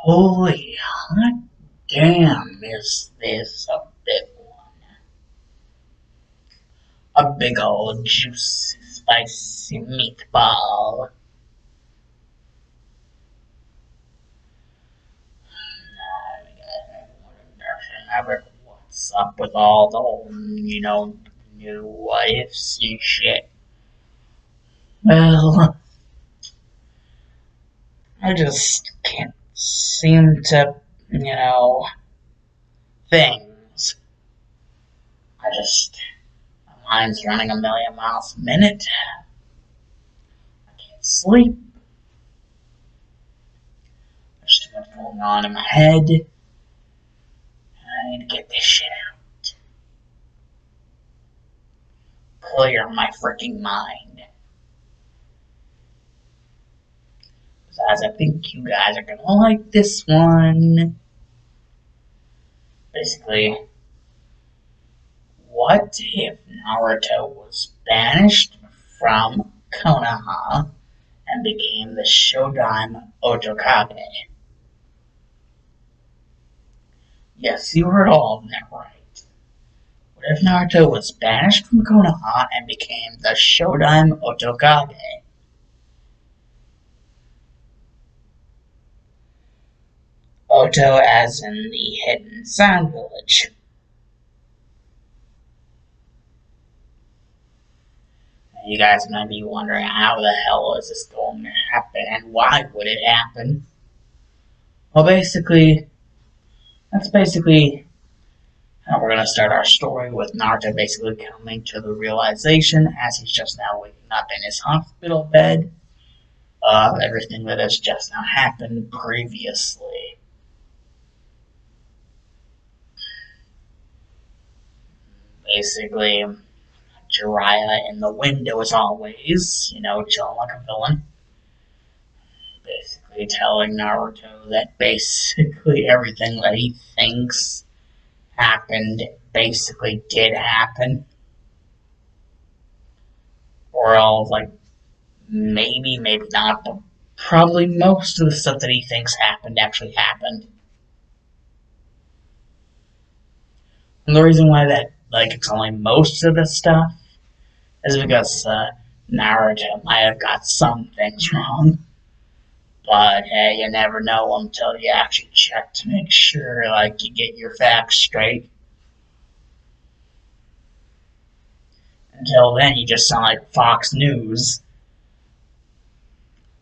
Holy hot damn, is this a big one? A big old juicy spicy meatball. What's up with all the whole, new wives and shit? Well, I just can't seem to, things. My mind's running a million miles a minute. I can't sleep. There's too much going on in my head. I need to get this shit out. Clear my freaking mind. Besides, I think you guys are gonna like this one. Basically, what if Naruto was banished from Konoha and became the shodime ottokage? Yes, you heard all of that right. What if Naruto was banished from Konoha and became the shodime ottokage? Oto as in the hidden sound village. You guys might be wondering how the hell is this going to happen and why would it happen? Well, that's basically how we're going to start our story, with Naruto basically coming to the realization as he's just now waking up in his hospital bed of everything that has just now happened previously. Basically, Jiraiya in the window as always, chilling like a villain. Basically telling Naruto that basically everything that he thinks happened basically did happen. Or all maybe not, but probably most of the stuff that he thinks happened actually happened. And the reason why that, it's only most of the stuff is because Naruto might have got some things wrong. But hey, you never know until you actually check to make sure, you get your facts straight. Until then, you just sound like Fox News.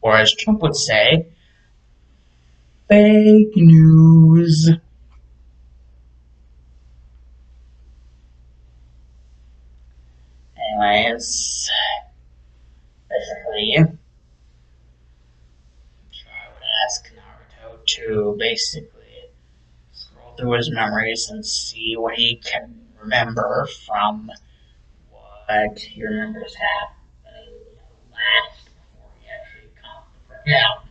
Or as Trump would say, fake news. Anyways, basically, I would ask Naruto to basically scroll through his memories and see what he can remember from what he remembers happening last before he actually comes to freak out.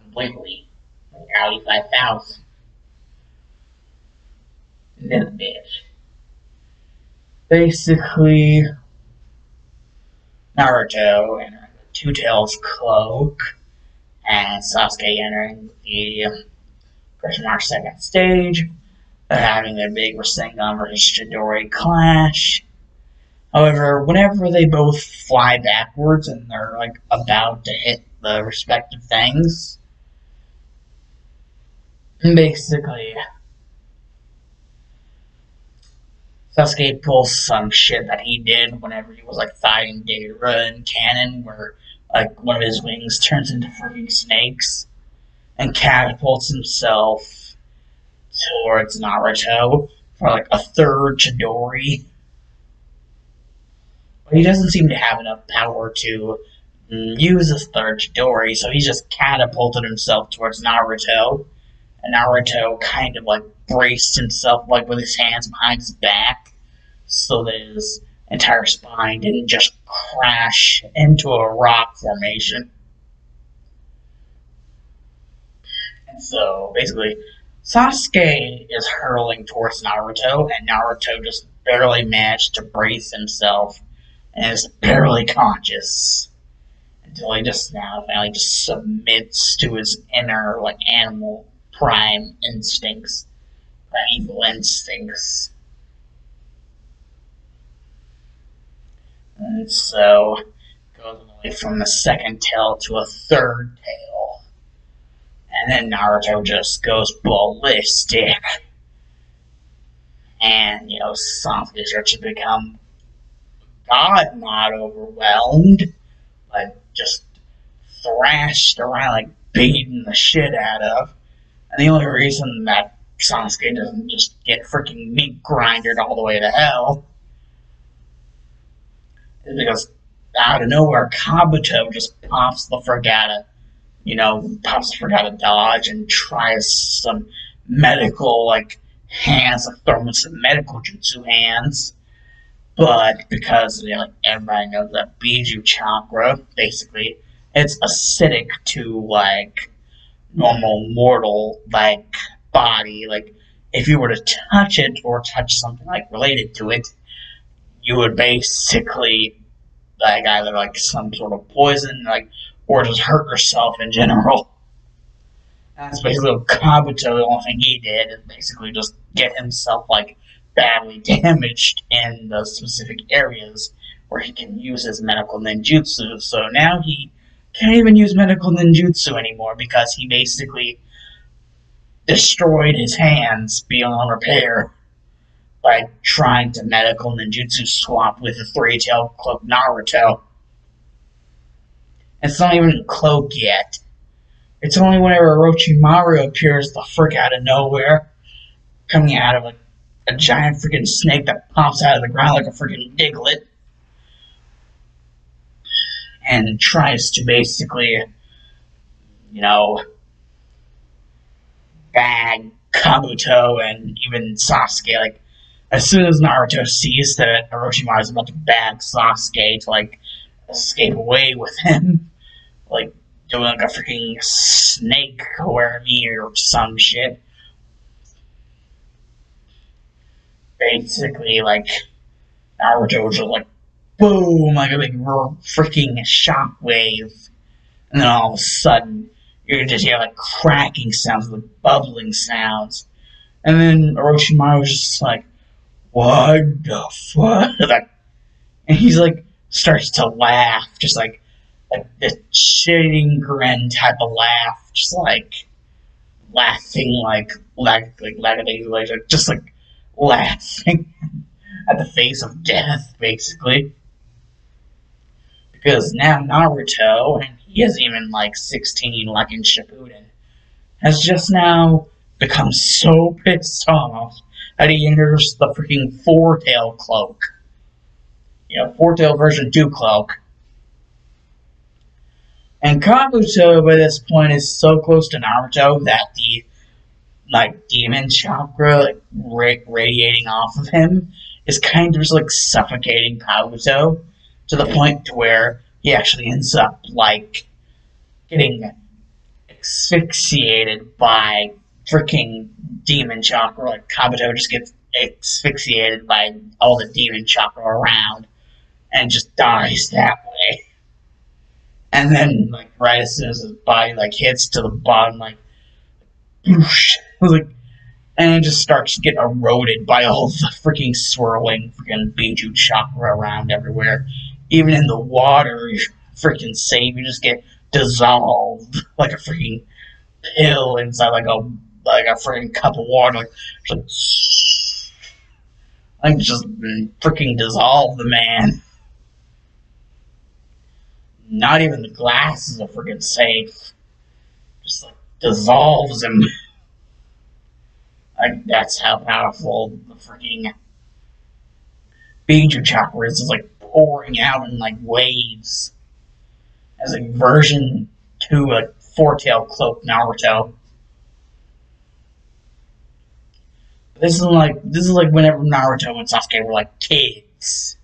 Completely. Audi 5000. This bitch. Basically, Naruto entering the Two Tails cloak, and Sasuke entering the question mark second stage. They're having their big Rasengan versus Chidori clash. However, whenever they both fly backwards and they're about to hit the respective things, basically Sasuke pulls some shit that he did whenever he was fighting Deidara in canon, where one of his wings turns into freaking snakes and catapults himself towards Naruto for a third Chidori. But he doesn't seem to have enough power to use his third Chidori, so he just catapulted himself towards Naruto. And Naruto kind of braced himself with his hands behind his back so that his entire spine didn't just crash into a rock formation. And so basically, Sasuke is hurling towards Naruto, and Naruto just barely managed to brace himself and is barely conscious. until he just now finally just submits to his inner like animal prime instincts, primeval instincts. And so goes away from the second tail to a third tail. And then Naruto just goes ballistic. And, Sasuke starts to become God not overwhelmed, but just thrashed around, like beating the shit out of. And the only reason that Sasuke doesn't just get freaking meat grinded all the way to hell is because out of nowhere, Kabuto just pops the frick out of dodge and tries some medical, like, hands, like, throw him some medical jutsu hands. But because, everybody knows that Biju chakra, basically, it's acidic to, like, normal mortal, like, body. Like, if you were to touch it or touch something, like, related to it, you would basically like either like some sort of poison, like, or just hurt yourself in general. That's basically what Kabuto, the only thing he did is basically just get himself like badly damaged in the specific areas where he can use his medical ninjutsu. So now he can't even use medical ninjutsu anymore because he basically destroyed his hands beyond repair by trying to medical ninjutsu swap with a three-tailed cloak Naruto. It's not even a cloak yet. It's only whenever Orochimaru appears the frick out of nowhere, coming out of a giant freaking snake that pops out of the ground like a freaking Diglett, and tries to basically, bag Kabuto and even Sasuke. Like, as soon as Naruto sees that Orochimaru is about to bag Sasuke to, like, escape away with him, like, doing, like, a freaking snake me or some shit. Basically, like, Naruto was just like, boom, like a big freaking shockwave. And then all of a sudden, you can just hear, like, cracking sounds, like, bubbling sounds. And then Orochimaru was just like, what the fuck? Like, and he's like, starts to laugh, just like this shitting grin type of laugh, just like laughing like just like laughing at the face of death, basically. Because now Naruto, and he isn't even like 16 like in Shippuden, has just now become so pissed off that he enters the freaking four-tail cloak. Four-tail version 2 cloak. And Kabuto, by this point, is so close to Naruto that the, like, demon chakra, like, radiating off of him is kind of just, like, suffocating Kabuto to the point to where he actually ends up, like, getting asphyxiated by freaking demon chakra. Like, Kabuto just gets asphyxiated by all the demon chakra around and just dies that way. And then, like, right as soon as his body, like, hits to the bottom, like, whoosh, like, and it just starts to get eroded by all the freaking swirling freaking Biju chakra around everywhere. Even in the water, you're freaking safe. You just get dissolved like a freaking pill inside like a freaking cup of water. Like just freaking dissolve the man. Not even the glasses are freaking safe. Just like dissolves him. Like, that's how powerful the freaking Biju chakra is. It's like pouring out in like waves. As a version 2 a four-tail cloak Naruto. This is like whenever Naruto and Sasuke were like kids.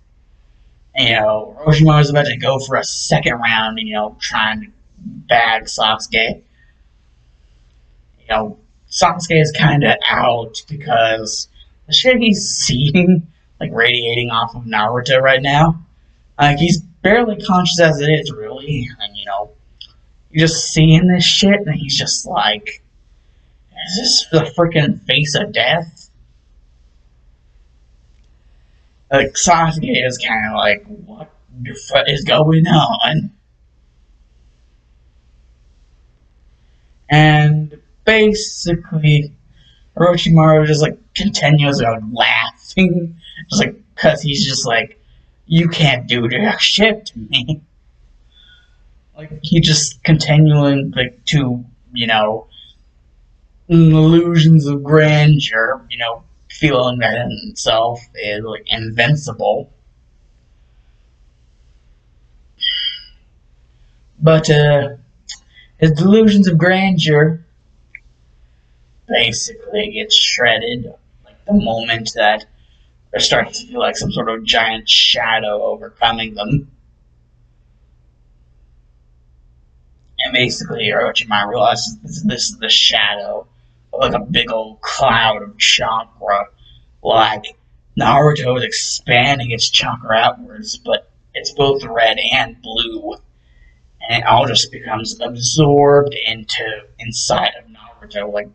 Orochimaru was about to go for a second round, trying to bag Sasuke. Sasuke is kind of out because the shit he's seeing, like, radiating off of Naruto right now, he's barely conscious as it is, really. And, you're just seeing this shit, and he's just like, is this the freaking face of death? Like, Sasuke is kind of like, what the fuck is going on? And basically, Orochimaru just like continues laughing, just like because he's just like, you can't do jack shit to me. Like he just continuing like to illusions of grandeur, feeling that in himself is like invincible. But his delusions of grandeur basically get shredded like the moment that there starts to feel like some sort of giant shadow overcoming them. And basically, Orochimaru realizes this is the shadow of like a big old cloud of chakra. Like Naruto is expanding its chakra outwards, but it's both red and blue, and it all just becomes absorbed inside of Naruto, like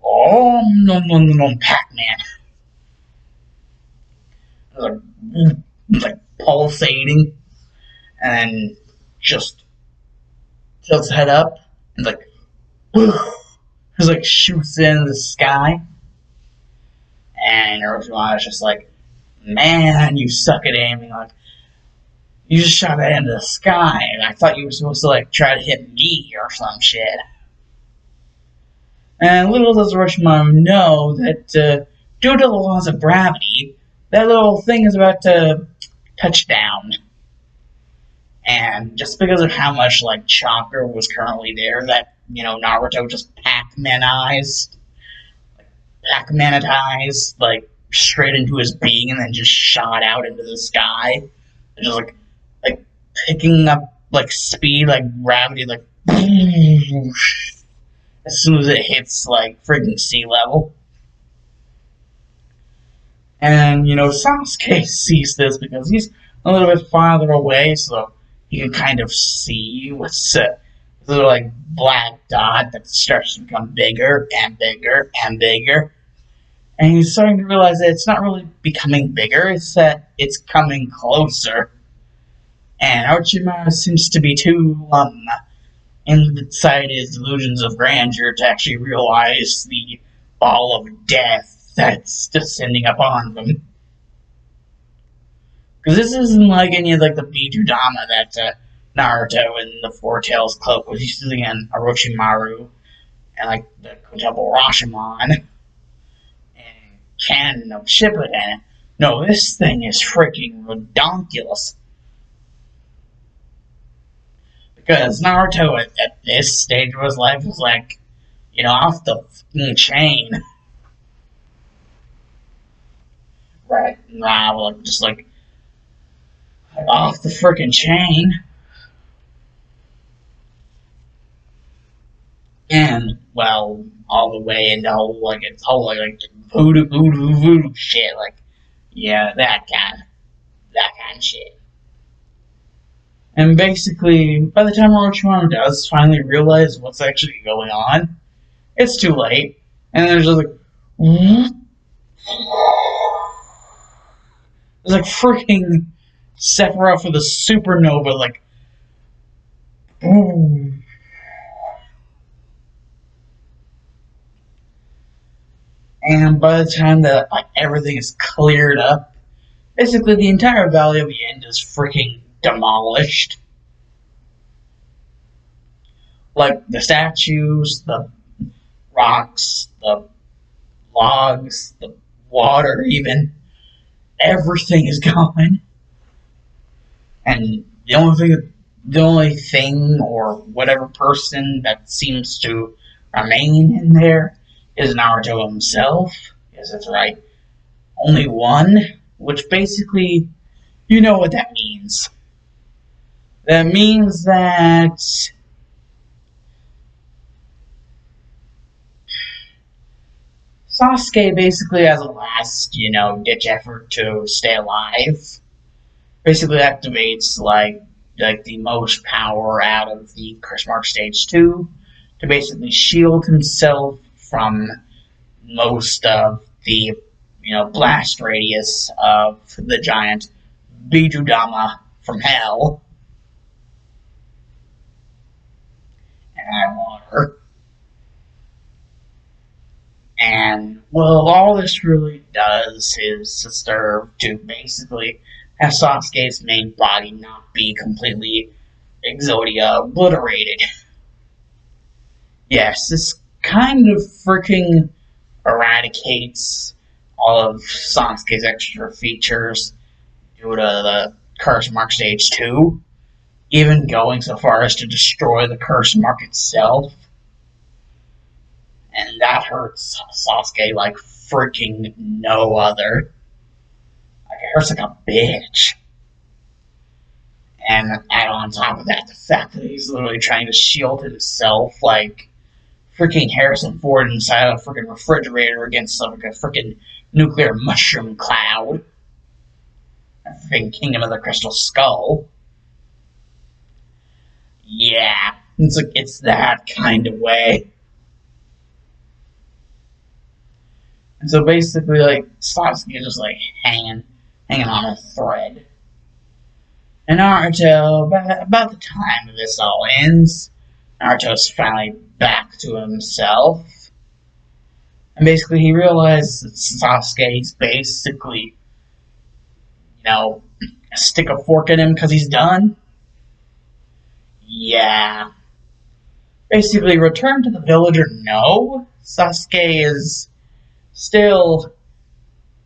oh no no no no Pac-Man, like, like pulsating, and then just tilts head up and like just like shoots into the sky, and Orochimaru's just like, man, you suck at aiming. Like you just shot that into the sky, and I thought you were supposed to like try to hit me or some shit. And little does Orochimaru know that due to the laws of gravity, that little thing is about to touch down. And just because of how much like chakra was currently there, that Naruto just Pac-Manitized, like straight into his being, and then just shot out into the sky, and just like picking up like speed, like gravity, like as soon as it hits like freaking sea level. And Sasuke sees this because he's a little bit farther away, so he can kind of see what's this little like black dot that starts to become bigger and bigger and bigger. And he's starting to realize that it's not really becoming bigger, it's that it's coming closer. And Orochimaru seems to be too inside his delusions of grandeur to actually realize the ball of death that's descending upon them. Because this isn't like any of like the Bijudama that Naruto and the Four Tails Cloak was using in Orochimaru and like the quintuple Rashomon and Canon of Shippuden. No, this thing is freaking redonkulous. Because Naruto at this stage of his life was like, off the fucking chain. Right now, like, just like off the freaking chain. And, well, all the way into its whole like voodoo shit. Like, yeah, that kind of shit. And basically, by the time Orochimaru does finally realize what's actually going on, it's too late. And there's just like, there's like freaking Sephiroth for the supernova, like, boom. And by the time that like everything is cleared up, basically the entire Valley of the End is freaking demolished. Like the statues, the rocks, the logs, the water, even everything is gone. And the only thing or whatever person that seems to remain in there is Naruto himself. Yes, that's right. Only one, which basically, you know what that means. That means that Sasuke basically has a last, ditch effort to stay alive. basically activates like the most power out of the Curse Mark Stage 2 to basically shield himself from most of the blast radius of the giant Bijudama from hell and water. And well, all this really does is serve to basically have Sasuke's main body not be completely Exodia obliterated. Yes, this kind of freaking eradicates all of Sasuke's extra features due to the Curse Mark Stage 2, even going so far as to destroy the Curse Mark itself. And that hurts Sasuke like freaking no other. Like, it hurts like a bitch. And add on top of that the fact that he's literally trying to shield himself like freaking Harrison Ford inside a freaking refrigerator against like a freaking nuclear mushroom cloud. A freaking Kingdom of the Crystal Skull. Yeah, it's that kind of way. And so basically, like, Sasuke is just like hanging on a thread. And Naruto, about the time this all ends, Naruto's finally back to himself. And basically, he realizes that Sasuke's basically, stick a fork in him because he's done. Yeah. Basically, return to the village or no, Sasuke is still,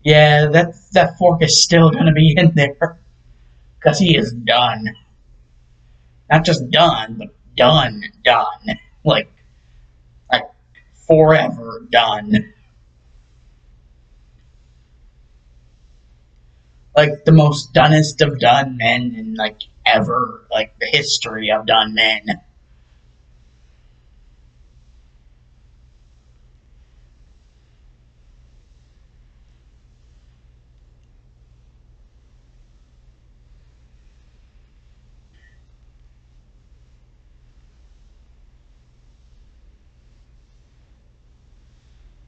yeah, that fork is still going to be in there. Because he is done. Not just done, but done. Like, like forever done. Like the most donest of done men in like ever, like the history of done men.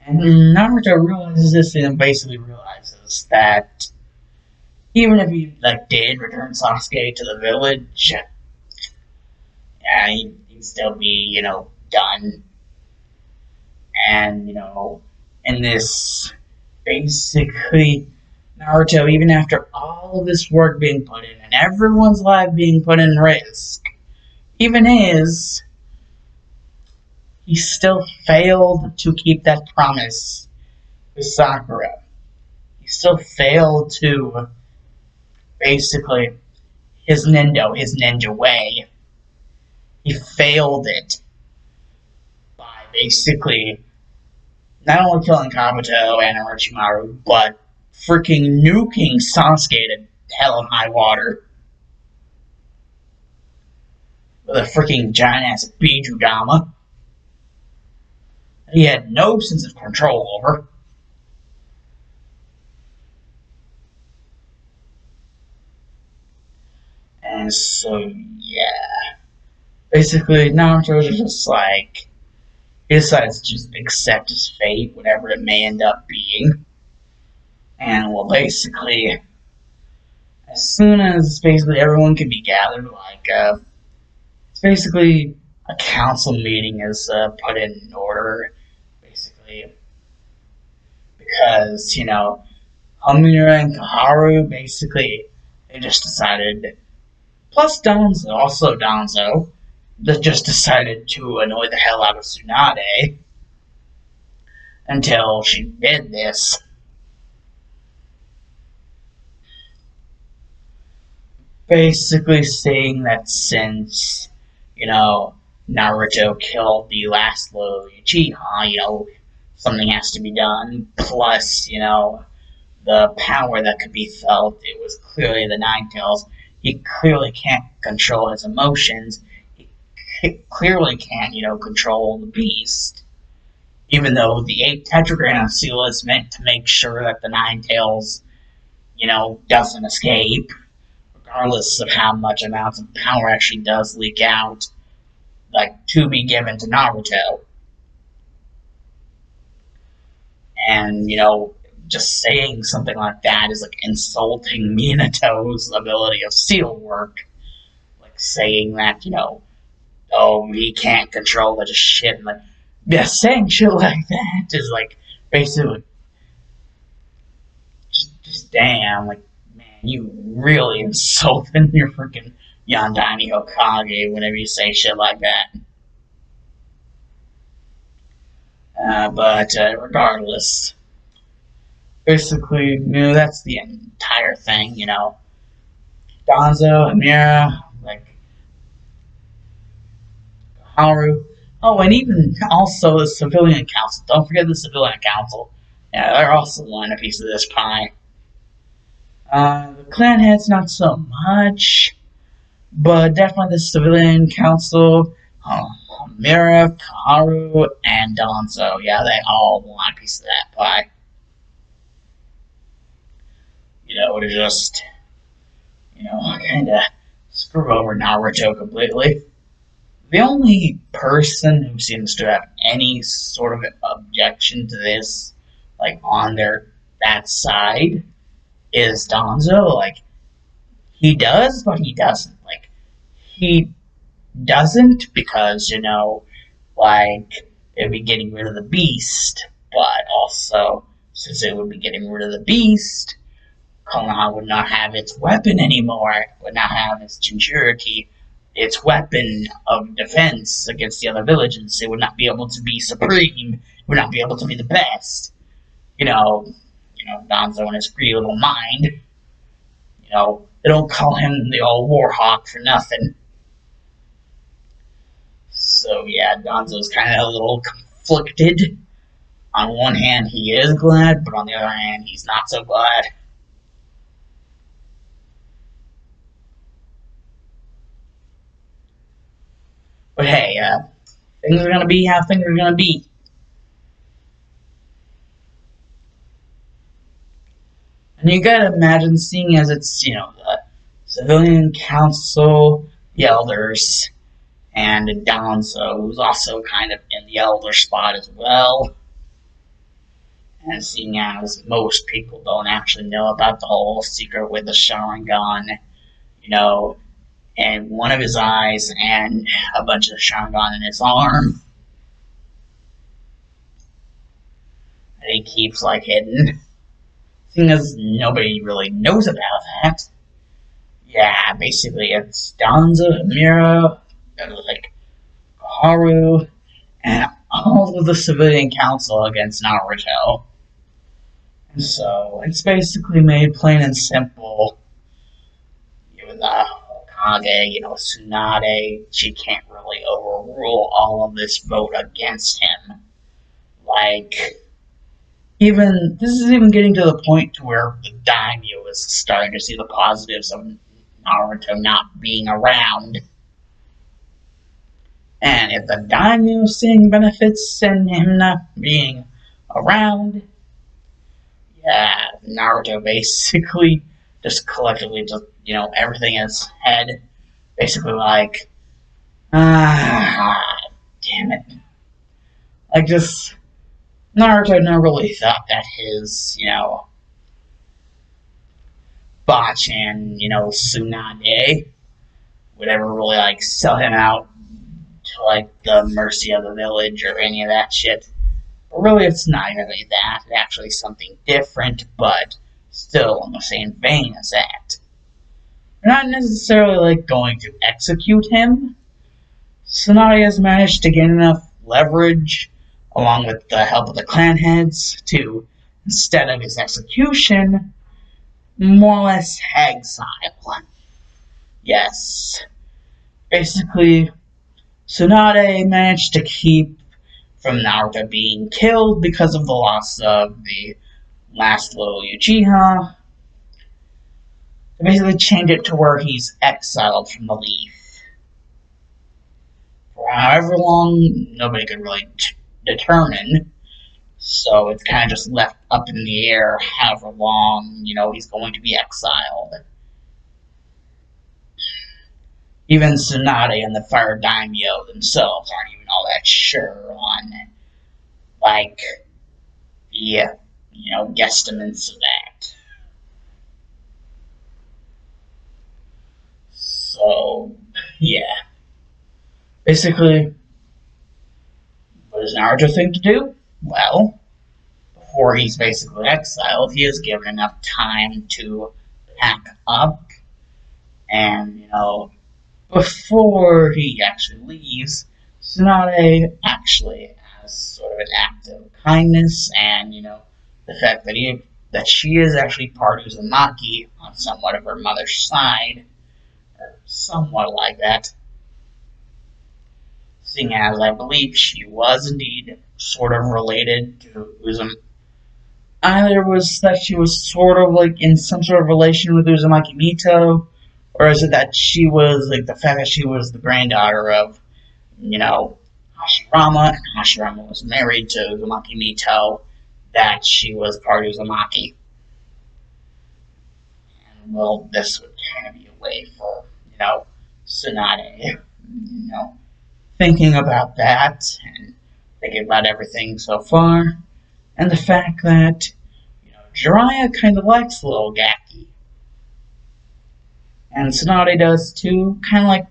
And Naruto realizes this and basically realizes that even if he like did return Sasuke to the village, yeah, he'd still be, done. And, in this basically Naruto, even after all of this work being put in and everyone's life being put in risk, even his, he still failed to keep that promise with Sakura. He still failed to basically his ninja way. He failed it by basically not only killing Kabuto and Orochimaru, but freaking nuking Sasuke to hell and high water with a freaking giant ass Bijudama. He had no sense of control over. And so, yeah. Basically, Naruto is just like, he decides to just accept his fate, whatever it may end up being. And, well, basically, as soon as basically everyone can be gathered, it's basically a council meeting is put in order, basically, because, Hamura and Kaharu, basically, they just decided, plus Danzo, that just decided to annoy the hell out of Tsunade until she did this. Basically saying that since, Naruto killed the last little Uchiha, something has to be done. Plus, the power that could be felt, it was clearly the Nine Tails. He clearly can't control his emotions. He clearly can't, control the beast. Even though the 8 tetragram seal is meant to make sure that the Nine Tails, doesn't escape, regardless of how much amounts of power actually does leak out, like, to be given to Naruto. And, just saying something like that is like insulting Minato's ability of seal work. Like saying that, oh, he can't control the shit. And like, yeah, saying shit like that is like basically just damn, like, man, you really insulting your freaking Yandani Hokage whenever you say shit like that. But regardless, basically, that's the entire thing, Danzo, Amira, like, Haru. Oh, and even also the Civilian Council. Don't forget the Civilian Council. Yeah, they're also one a piece of this pie. The clan heads, not so much, but definitely the Civilian Council, Mira, Kaharu, and Danzo. Yeah, they all want a piece of that pie. To just, kind of screw over Naruto completely. The only person who seems to have any sort of objection to this, like on that side, is Danzo. Like, he does, but he doesn't. Like, he doesn't because, like, it'd be getting rid of the beast, but also, since it would be getting rid of the beast, Konoha would not have its weapon anymore. It would not have its Jinchuriki, its weapon of defense against the other villages. It would not be able to be supreme. It would not be able to be the best. Danzo and his free little mind. They don't call him the old Warhawk for nothing. So yeah, Danzo's kind of a little conflicted. On one hand, he is glad, but on the other hand, he's not so glad. But hey, things are gonna be how things are gonna be. And you gotta imagine, seeing as it's, the Civilian Council, the Elders, and Danzo, who's also kind of in the Elder spot as well. And seeing as most people don't actually know about the whole secret with the Sharingan, and one of his eyes and a bunch of Sharingan in his arm. And he keeps, like, hidden. Seeing as nobody really knows about that. Yeah, basically it's Danzo, Mira, like, Haru, and all of the Civilian Council against Naruto. And so, it's basically made plain and simple. Even the Kage, Tsunade, she can't really overrule all of this vote against him. Like, this is even getting to the point to where the daimyo is starting to see the positives of Naruto not being around. And if the daimyo is seeing benefits in him not being around, yeah, Naruto basically just collectively just, everything in his head, basically like, damn it. Like, just, Naruto never really thought that his, Bachan, Tsunade would ever really, like, sell him out to, like, the mercy of the village or any of that shit. But really, it's not really that. It's actually something different, but still in the same vein as that. They're not necessarily, like, going to execute him. Tsunade has managed to gain enough leverage, along with the help of the clan heads, to, instead of his execution, more or less exile. Yes. Basically, Tsunade managed to keep from Naruto being killed because of the loss of the last little Uchiha. They basically changed it to where he's exiled from the Leaf. For however long, nobody could really determine. So it's kind of just left up in the air however long, he's going to be exiled. Even Tsunade and the Fire Daimyo themselves aren't even all that sure on, like, the, guesstimates of that. So, yeah. Basically, what does Naruto think to do? Well, before he's basically exiled, he is given enough time to pack up and, before he actually leaves, Tsunade actually, as sort of an act of kindness and, the fact that she is actually part Uzumaki on somewhat of her mother's side, or somewhat like that, seeing as I believe she was indeed sort of related to Uzumaki. Either was that she was sort of like in some sort of relation with Uzumaki Mito, or is it that she was like the fact that she was the granddaughter of, Hashirama, and Hashirama was married to Uzumaki Mito, that she was part of Uzumaki. And well, this would kind of be a way for, Tsunade, thinking about that and thinking about everything so far, and the fact that, Jiraiya kind of likes little Gaki. And Tsunade does too, kind of like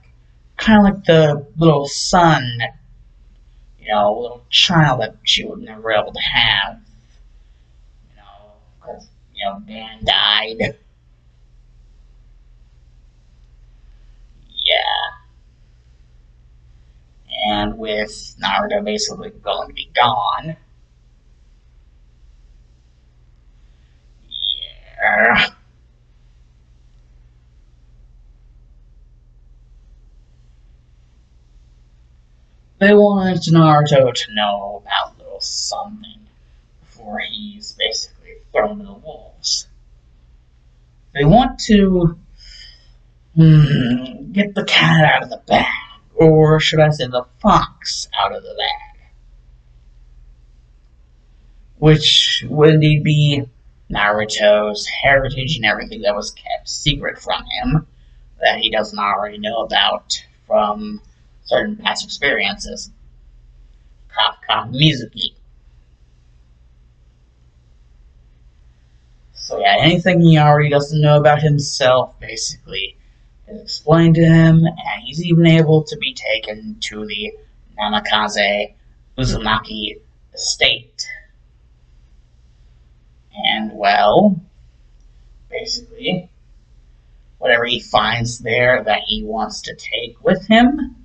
the little son, little child that she was never able to have, because, Dan died. Yeah. And with Naruto basically going to be gone, yeah. They wanted Naruto to know about little something before he's basically thrown to the wolves. They want to get the cat out of the bag, or should I say the fox out of the bag, which would indeed be Naruto's heritage and everything that was kept secret from him that he doesn't already know about from certain past experiences. Kafka Mizuki. So yeah, anything he already doesn't know about himself, basically, is explained to him, and he's even able to be taken to the Namikaze Uzumaki estate. And, well, basically, whatever he finds there that he wants to take with him,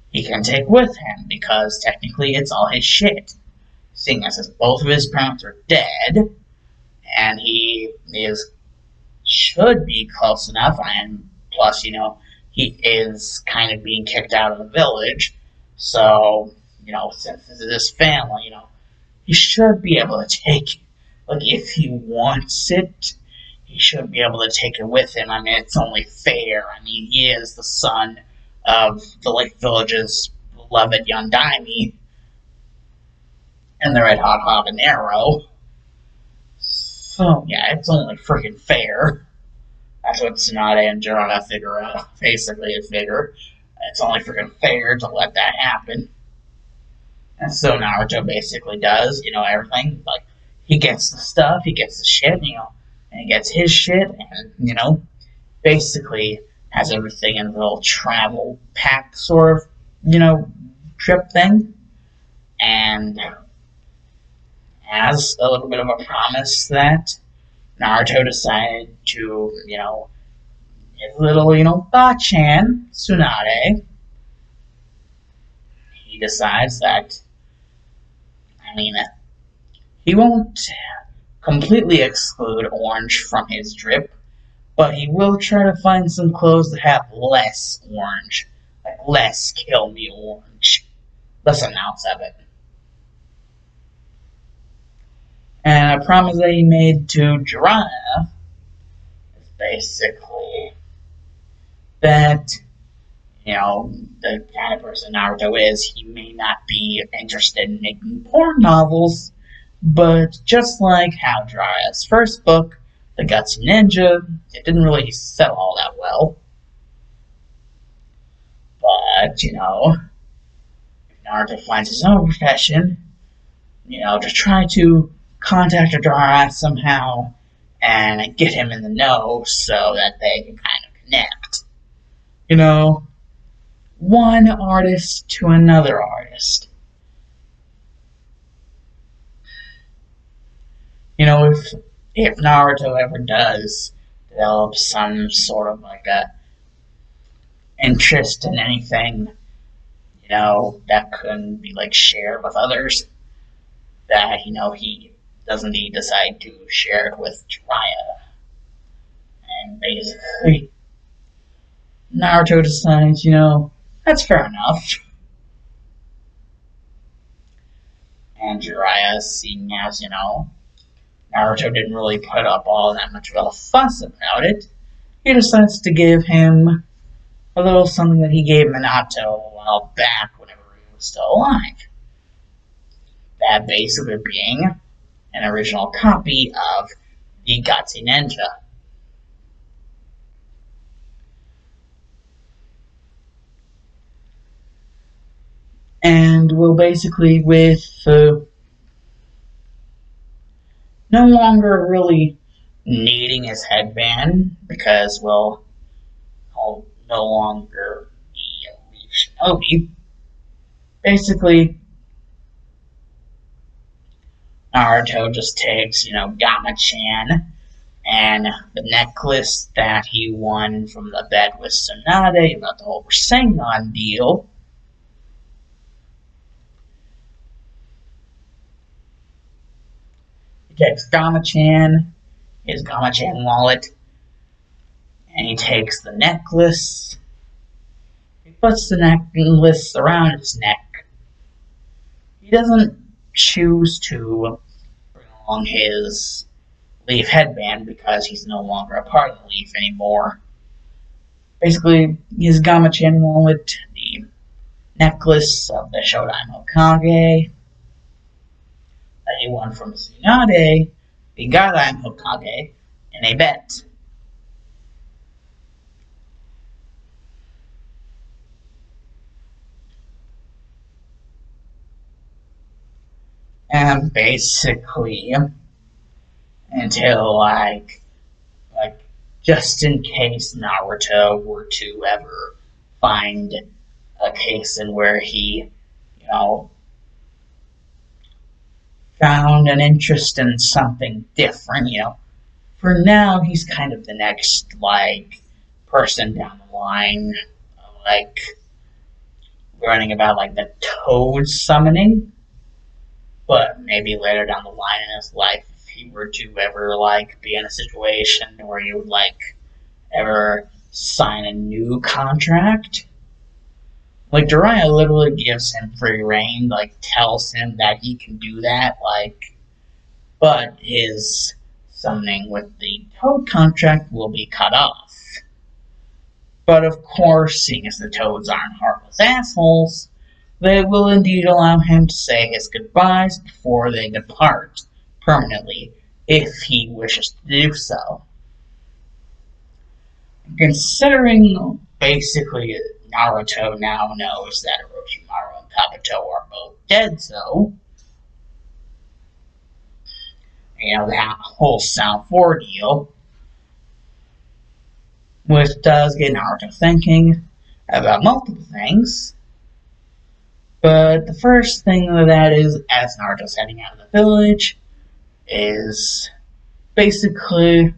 he can take with him, because technically it's all his shit. Seeing as both of his parents are dead, and he should be close enough, and plus, he is kind of being kicked out of the village, so, since this is his family, he should be able to take, like, if he wants it, he should be able to take it with him. I mean, it's only fair. I mean, he is the son of the Lake Village's beloved Yondaime and the Red Hot Habanero. So, yeah, it's only freaking fair. That's what Tsunade and Jiraiya figure out. Basically, they figure it's only freaking fair to let that happen. And so Naruto basically does, everything. Like, he gets the stuff, he gets the shit, and he gets his shit, and, basically has everything in a little travel pack sort of, trip thing. And as a little bit of a promise that Naruto decided to, his little, Bachan, Tsunade, he decides that, I mean, he won't completely exclude orange from his drip, but he will try to find some clothes that have less orange, like less kill me orange, less amounts of it. And a promise that he made to Jiraiya is basically that, the kind of person Naruto is, he may not be interested in making porn novels, but just like how Jiraiya's first book, The Gutsy Ninja, it didn't really sell all that well. But, if Naruto finds his own profession, to try to contact Jiraiya somehow and get him in the know so that they can kind of connect. You know, one artist to another artist. If Naruto ever does develop some sort of like a interest in anything, that couldn't be like shared with others, that he doesn't he decide to share it with Jiraiya. And basically Naruto decides, that's fair enough. And Jiraiya, seeing as, Naruto didn't really put up all that much of a fuss about it, he decides to give him a little something that he gave Minato a while back whenever he was still alive. That basically being an original copy of the Gatsu Ninja. And will basically, with no longer really needing his headband, because, well, he'll no longer be a shinobi. Basically, Naruto just takes, Gama-chan and the necklace that he won from the bet with Tsunade about the whole Rasengan deal. He takes Gama-chan, his Gama-chan wallet, and he takes the necklace. He puts the necklace around his neck. He doesn't choose to bring along his Leaf headband because he's no longer a part of the Leaf anymore. Basically, his Gama-chan wallet, the necklace of the Shodime Hokage that he won from Tsunade, the Godime Hokage, in a bet. And basically, until like just in case Naruto were to ever find a case in where he, found an interest in something different, for now he's kind of the next person down the line, learning about the toad summoning. But maybe later down the line in his life, if he were to ever be in a situation where he would ever sign a new contract, Jiraiya literally gives him free reign, tells him that he can do that, but his summoning with the Toad contract will be cut off. But of course, seeing as the Toads aren't heartless assholes, they will indeed allow him to say his goodbyes before they depart permanently, if he wishes to do so. Considering basically Naruto now knows that Orochimaru and Kabuto are both dead, so that whole Sound 4 deal, which does get Naruto thinking about multiple things. But the first thing of that is, as Naruto's heading out of the village, is basically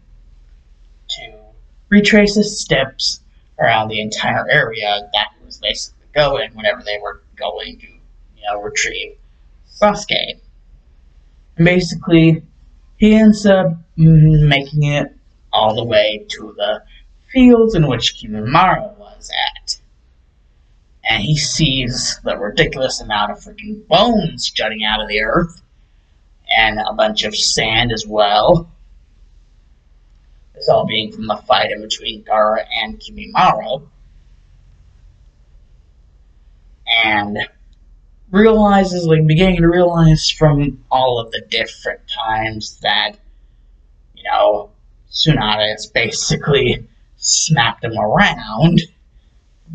to retrace his steps around the entire area that he was basically going whenever they were going to, retrieve Sasuke. And basically, he ends up making it all the way to the fields in which Kimimaro was at. And he sees the ridiculous amount of freaking bones jutting out of the earth, and a bunch of sand as well. This all being from the fight in between Gaara and Kimimaro. And beginning to realize from all of the different times that, Tsunade has basically smacked him around,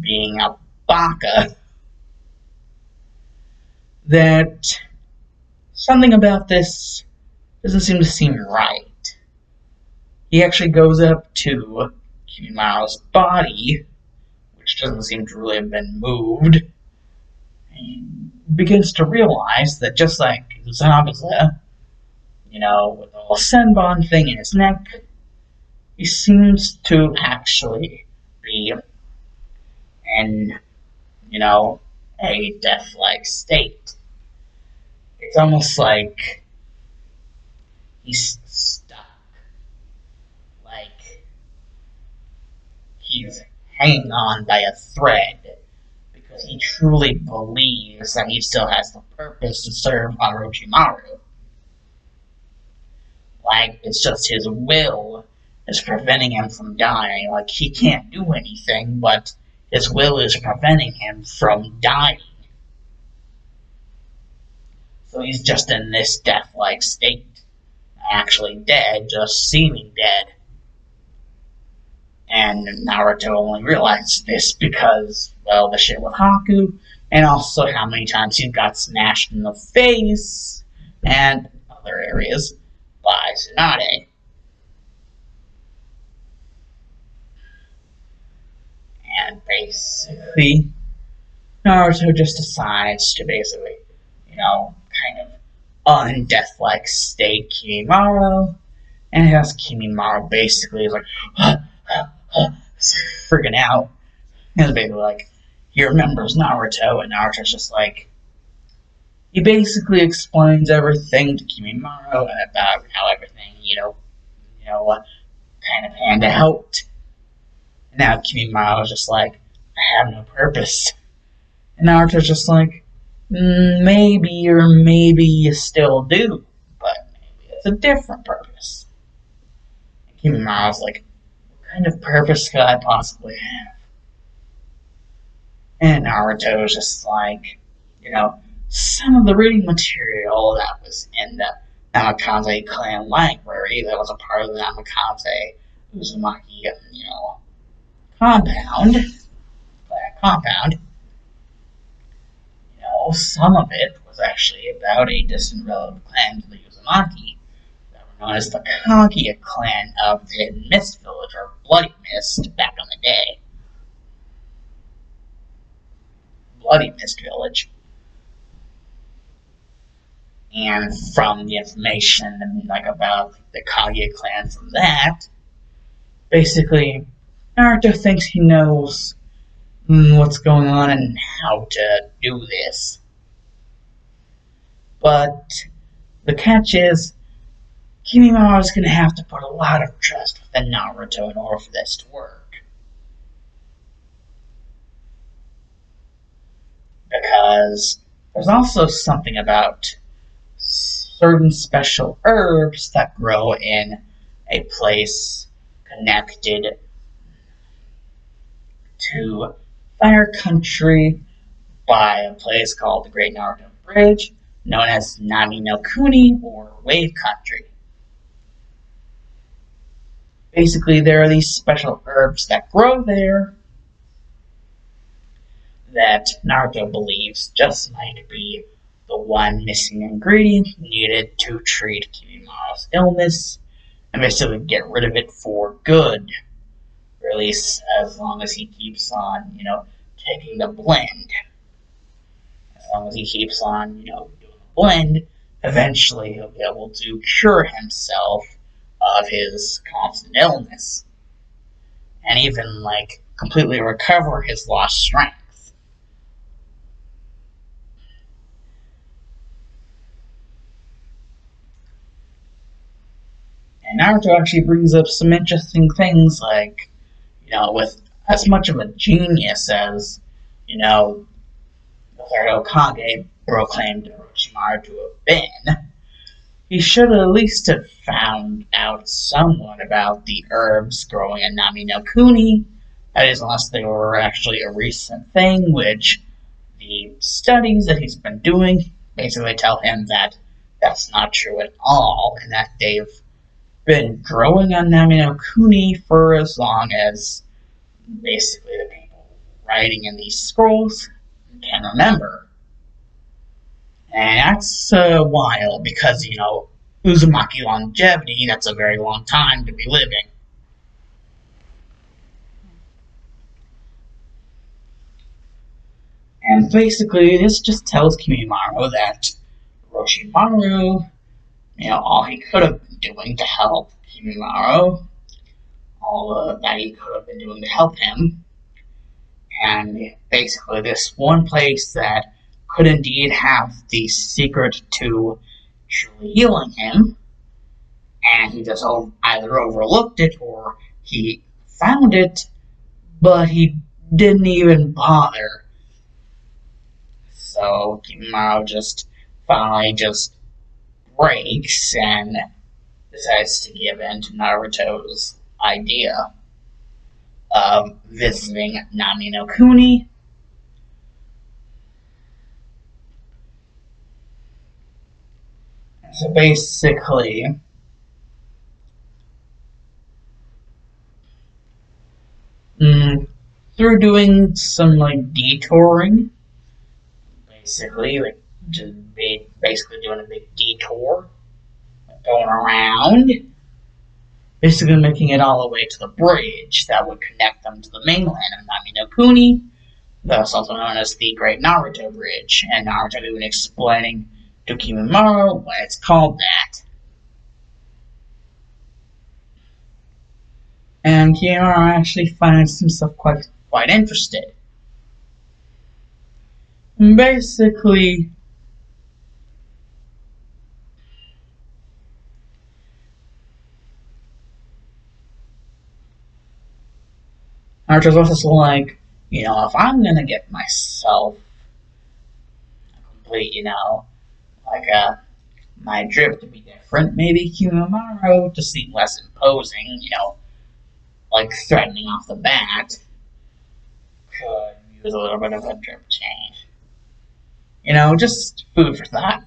being a Baka that something about this doesn't seem right. He actually goes up to Kimimara's body, which doesn't seem to really have been moved, and begins to realize that just like Zabuza, with the whole Senbon thing in his neck, he seems to actually be in, a death-like state. It's almost like he's stuck. Like he's hanging on by a thread because he truly believes that he still has the purpose to serve Orochimaru. Like, it's just his will is preventing him from dying. Like, he can't do anything, but his will is preventing him from dying. So he's just in this death-like state. Actually dead, just seeming dead. And Naruto only realized this because, well, the shit with Haku, and also how many times he got smashed in the face, and other areas by Tsunade. And basically, Naruto just decides to basically, kind of undeath-like state Kimimaro, and has Kimimaro basically like freaking out. And basically like, he remembers Naruto, and Naruto's just like, he basically explains everything to Kimimaro about how everything, kind of panned out. And now Kimimaro just like, I have no purpose. And Naruto's just like, maybe or maybe you still do, but maybe it's a different purpose. And Kimimaro's like, what kind of purpose could I possibly have? And Naruto's just like, some of the reading material that was in the Namikaze clan library that was a part of the Namikaze Uzumaki, compound, some of it was actually about a distant relative clan to the Uzumaki that were known as the Kaguya clan of the Hidden Mist Village, or Bloody Mist, back in the day. Bloody Mist Village. And from the information about the Kaguya clan from that, basically, Naruto thinks he knows what's going on and how to do this. But the catch is, Kimimaro is going to have to put a lot of trust within Naruto in order for this to work. Because there's also something about certain special herbs that grow in a place connected to Fire Country by a place called the Great Naruto Bridge, known as Nami no Kuni, or Wave Country. Basically, there are these special herbs that grow there that Naruto believes just might be the one missing ingredient needed to treat Kimimaro's illness, and basically get rid of it for good. Or at least as long as he keeps on, taking the blend. As long as he keeps on, doing the blend, eventually he'll be able to cure himself of his constant illness. And even, completely recover his lost strength. And Naruto actually brings up some interesting things, with as much of a genius as, the third Ottokage proclaimed Orochimaru to have been, he should at least have found out somewhat about the herbs growing in Nami no Kuni. That is, unless they were actually a recent thing, which the studies that he's been doing basically tell him that that's not true at all, and that they've been growing on Nami no Kuni for as long as basically the people writing in these scrolls can remember. And that's wild because, Uzumaki longevity, that's a very long time to be living. And basically, this just tells Kimimaro that Orochimaru, all he could have been doing to help Kimimaro, all that he could have been doing to help him, and basically this one place that could indeed have the secret to truly healing him, and he just either overlooked it or he found it, but he didn't even bother. So Kimimaro just finally just breaks and decides to give in to Naruto's idea of visiting Nami no Kuni. So basically, through doing some detouring, basically just basically doing a big detour, going around, basically making it all the way to the bridge that would connect them to the mainland of Nami no Kuni. That's also known as the Great Naruto Bridge, and Naruto even explaining to Kimimaro why it's called that. And Kimimaro actually finds himself quite interested. Basically, Naruto's also like, if I'm gonna get myself a complete, my drip to be different, maybe Kimimaro to seem less imposing, threatening off the bat, could use a little bit of a drip change. Just food for thought.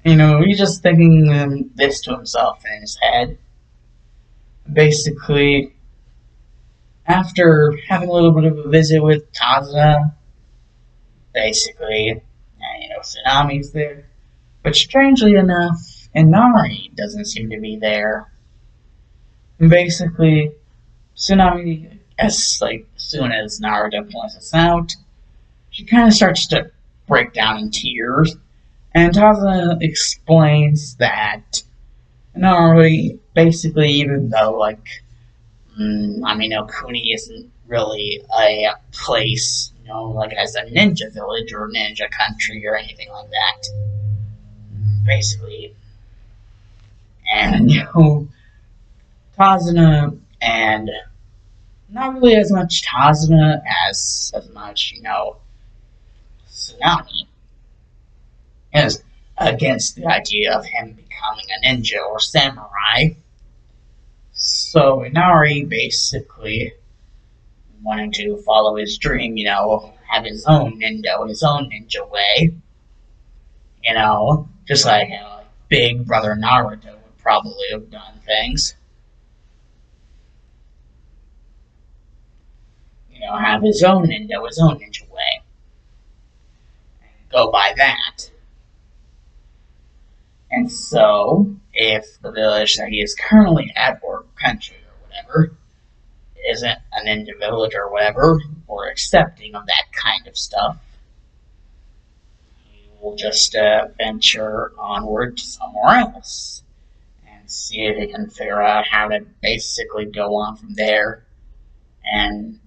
He's just thinking this to himself in his head. Basically, after having a little bit of a visit with Tazuna, basically, Tsunami's there. But strangely enough, Inari doesn't seem to be there. And basically, Tsunami, as soon as Naruto points this out, she kind of starts to break down in tears. And Tazuna explains that Inari, basically, even though Nami no Kuni isn't really a place, as a ninja village or ninja country or anything like that. Basically, and Tazuna, and not really as much Tazuna as much Tsunami is against the idea of him becoming a ninja or samurai. So Inari basically wanting to follow his dream, have his own ninja way. Just like Big Brother Naruto would probably have done things. Have his own ninja way. And go by that. And so, if the village that he is currently at, or country or whatever, isn't a ninja village or whatever, or accepting of that kind of stuff, he will just venture onward to somewhere else and see if he can figure out how to basically go on from there. And,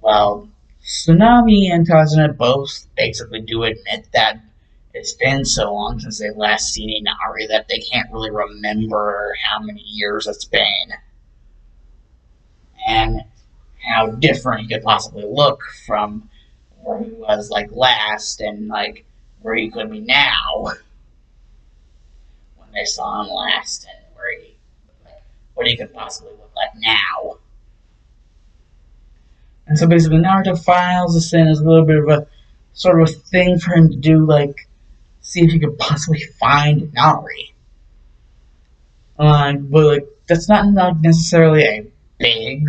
well, Tsunami and Tazuna both basically do admit that it's been so long since they've last seen Inari that they can't really remember how many years it's been. And how different he could possibly look from where he was last and where he could be now when they saw him last, and what he could possibly look like now. And so basically Naruto files this in as a little bit of a sort of a thing for him to do, see if he could possibly find Inari. But that's not necessarily a big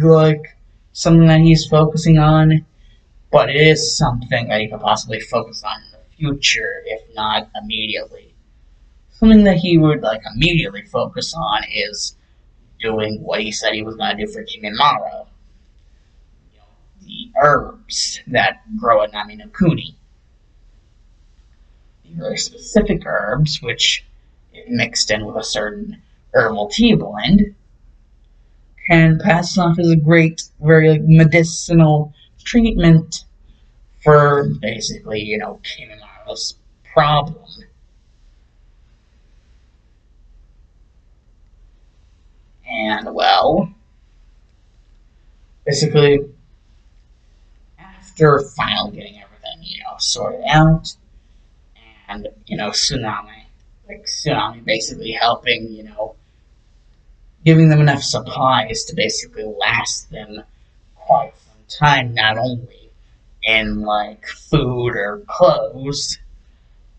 something that he's focusing on. but it is something that he could possibly focus on in the future, if not immediately. Something that he would like immediately focus on is doing what he said he was going to do for Kimimaro. You know, the herbs that grow in Nami no Kuni. The very specific herbs, which, if mixed in with a certain herbal tea blend, can pass off as a great, very medicinal treatment for basically, Kimimaro's problem. And, well, basically, after finally getting everything, sorted out, and, Tsunami basically helping, giving them enough supplies to basically last them quite some time, not only in, like, food or clothes,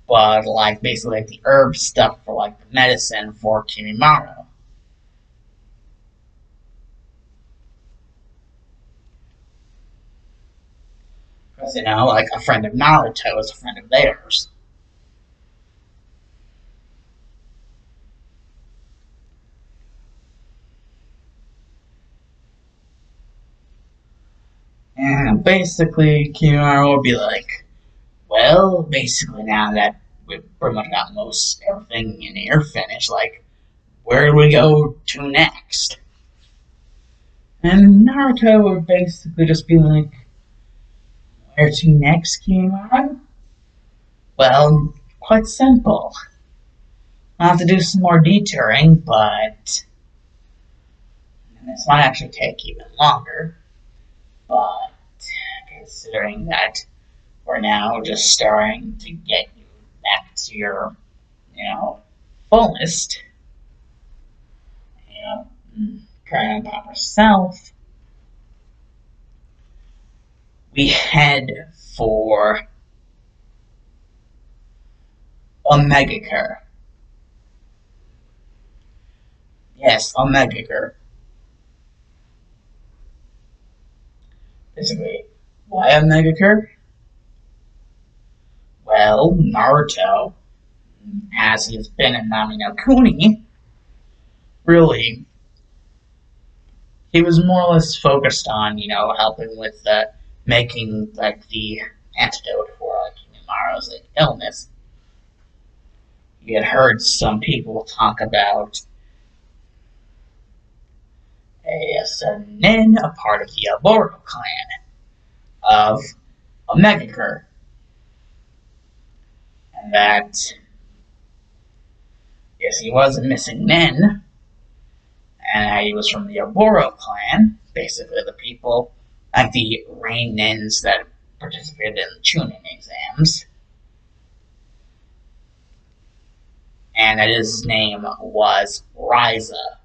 but, like, basically, like, the herb stuff for, like, the medicine for Kimimaro. Because, like, a friend of Naruto is a friend of theirs. And basically, Kimimaro would be like, well, basically, now that we've pretty much got most everything in here finished, like, where do we go to next? And Naruto would basically just be like, where to next, Kimimaro? Well, quite simple. I'll have to do some more detouring, but this might actually take even longer. But considering that we're now just starting to get you back to your, fullest, current proper self, we head for Omega. Yes, Omega. Basically, why Omega? Well, Naruto, as he's been in Nami no Kuni, really, he was more or less focused on, helping with making, like, the antidote for, like, Kimimara's, like, illness. He had heard some people talk about a certain nin, a part of the Oboro clan, of Omega, and that, yes, he was a missing nin, and he was from the Oboro clan, basically the people, like the rain nins that participated in the Chunin exams, and that his name was Ryza.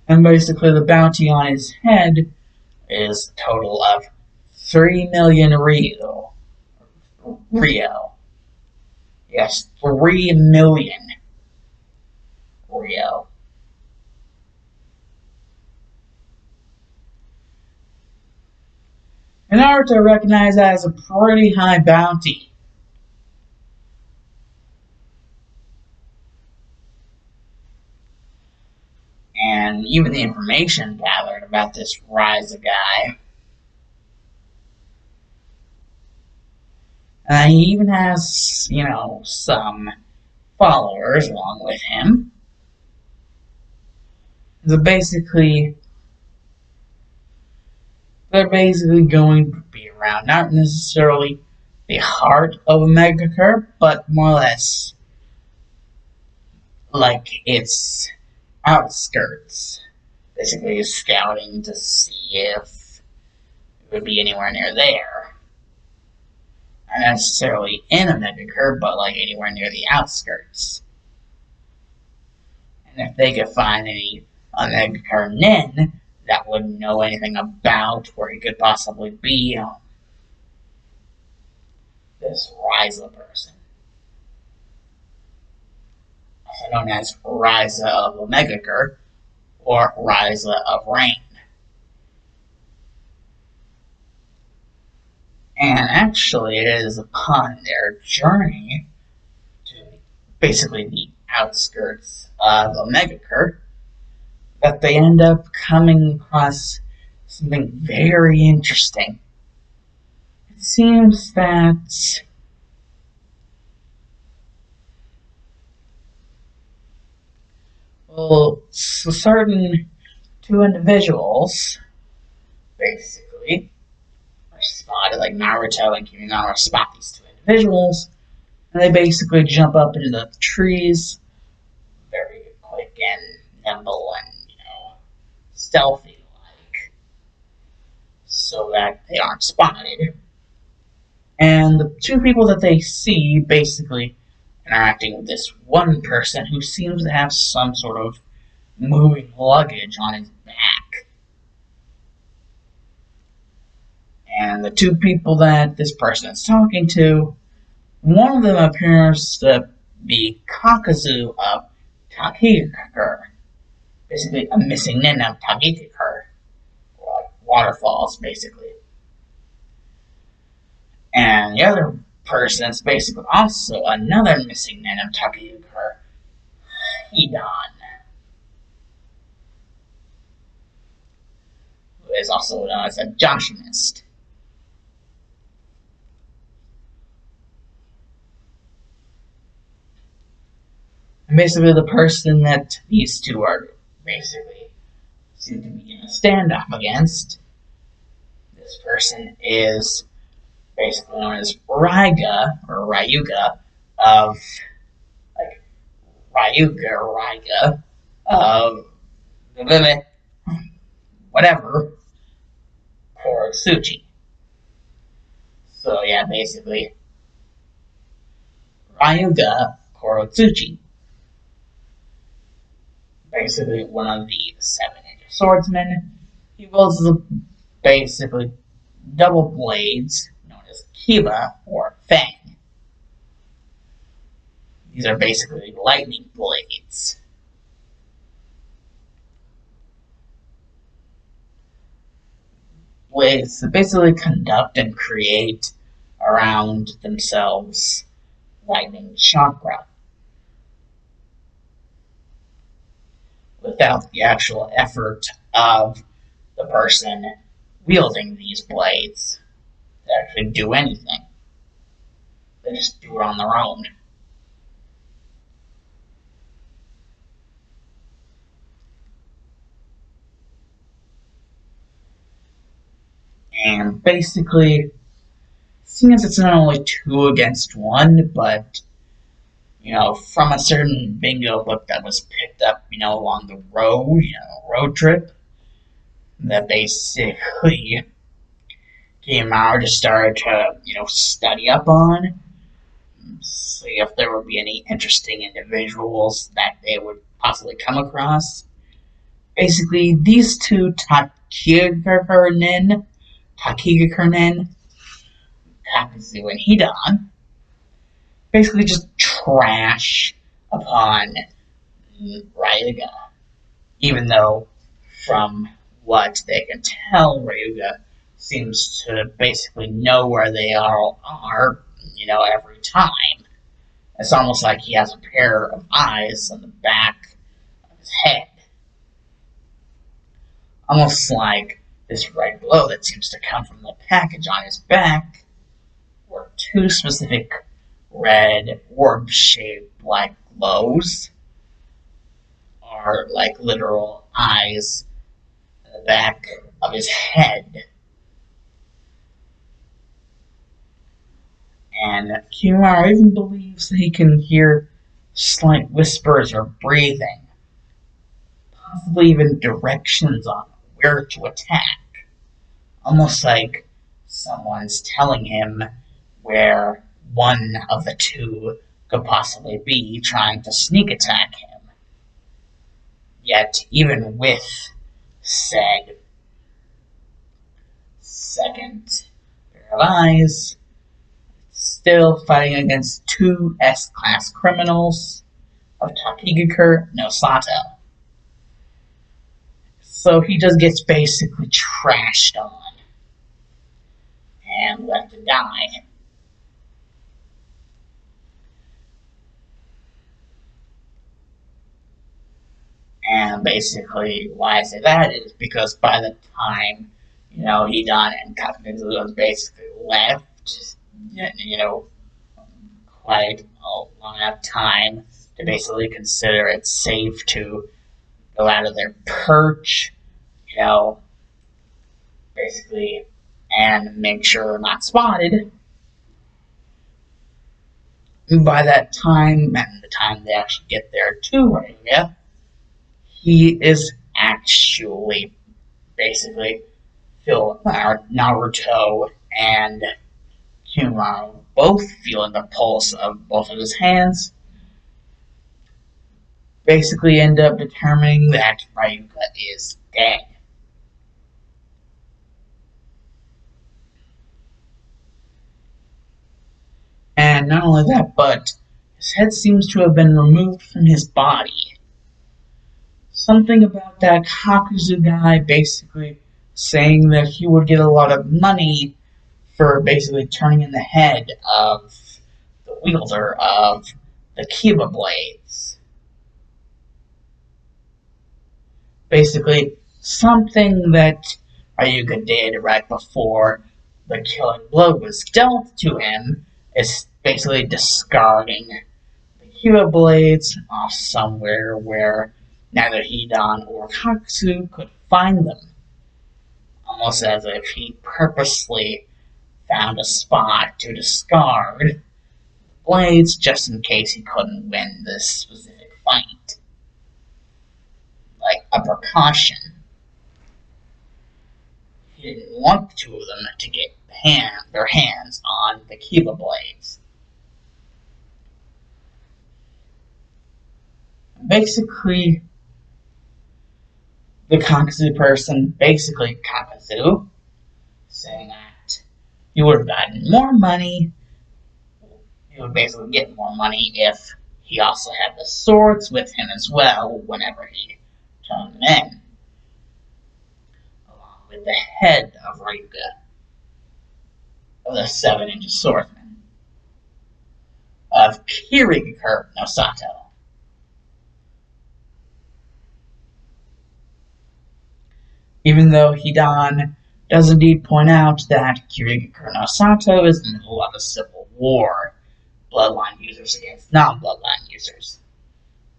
And basically the bounty on his head is a total of 3 million Rio. Yes, 3 million Rio. And Naruto recognized that as a pretty high bounty. And even the information gathered about this Ryza guy. He even has, some followers along with him. So basically, they're basically going to be around, not necessarily the heart of Omega, but more or less like its outskirts. Basically, scouting to see if it would be anywhere near there. Not necessarily in Omega, but like anywhere near the outskirts. And if they could find any Omega nin that would know anything about where he could possibly be, this Ryza person, also known as Ryza of Omega, or Rise of Rain. And actually, it is upon their journey to basically the outskirts of Omegakurt that they end up coming across something very interesting. It seems that certain two individuals basically are spotted, like Naruto and Kiminawa spot these two individuals, and they basically jump up into the trees, very quick and nimble and, stealthy like, so that they aren't spotted. And the two people that they see basically interacting with this one person who seems to have some sort of moving luggage on his back. And the two people that this person is talking to, one of them appears to be Kakazu of Takigakure, basically a missing nin of Takigakure, or like waterfalls, basically. And the other person is basically also another missing nin of Takigakure, Hidan, who is also known as a Joshimist. And basically the person that these two are basically seem to be in a standoff against, this person is basically known as Ryuga of, like, Ryuga of whatever, Korotsuchi. So yeah, basically Ryuga Korotsuchi, basically one of the 7 ninja swordsmen. He wields basically double blades known as Kiba or Fang. These are basically lightning blades. Blades that basically conduct and create around themselves lightning chakra without the actual effort of the person wielding these blades to actually do anything. They just do it on their own. And basically, seeing as it's not only 2 against 1, but, from a certain bingo book that was picked up, along the road, road trip, that basically Kiyamaru just started to, study up on, see if there would be any interesting individuals that they would possibly come across. Basically, these two Takigakure nin, Kakazu and Hidan, basically just trash upon Ryuga. Even though, from what they can tell, Ryuga seems to basically know where they all are, every time. It's almost like he has a pair of eyes on the back of his head. Almost like this red glow that seems to come from the package on his back, were 2 specific red orb-shaped black glows, are like literal eyes in the back of his head. And Kimaru even believes that he can hear slight whispers or breathing, possibly even directions on where to attack. Almost like someone's telling him where one of the 2 could possibly be trying to sneak attack him. Yet, even with said second pair of eyes, still fighting against 2 S-class criminals of Takigakure no Sato. So he just gets basically trashed on and left to die. And basically, why I say that is because by the time, Hidan and Kakuzu was basically left, you know, quite a long enough time to basically consider it safe to go out of their perch, you know, basically, and make sure they're not spotted. And by that time, and the time they actually get there to Ringa, he is actually basically feel Naruto and Kumaro both feeling the pulse of both of his hands, basically end up determining that Ryuga is dead. And not only that, but his head seems to have been removed from his body. Something about that Kakuzu guy basically saying that he would get a lot of money for basically turning in the head of the wielder of the Kiba blades. Basically, something that Ryuga did right before the killing blow was dealt to him is basically discarding the Kiba blades off somewhere where neither Hidan or Katsu could find them. Almost as if he purposely found a spot to discard blades just in case he couldn't win this specific fight. Like a precaution. He didn't want the two of them to get their hands on the Kiba blades. Basically, the Kakazu person, basically Kakazu, saying that he would have gotten more money. He would basically get more money if he also had the swords with him as well whenever he turned them in, along with the head of Ryuga, of the 7-inch swordsman, of Kirigakure no Sato. Even though Hidan does indeed point out that Kirigakure no Sato is in the middle of a civil war, bloodline users against non-bloodline users.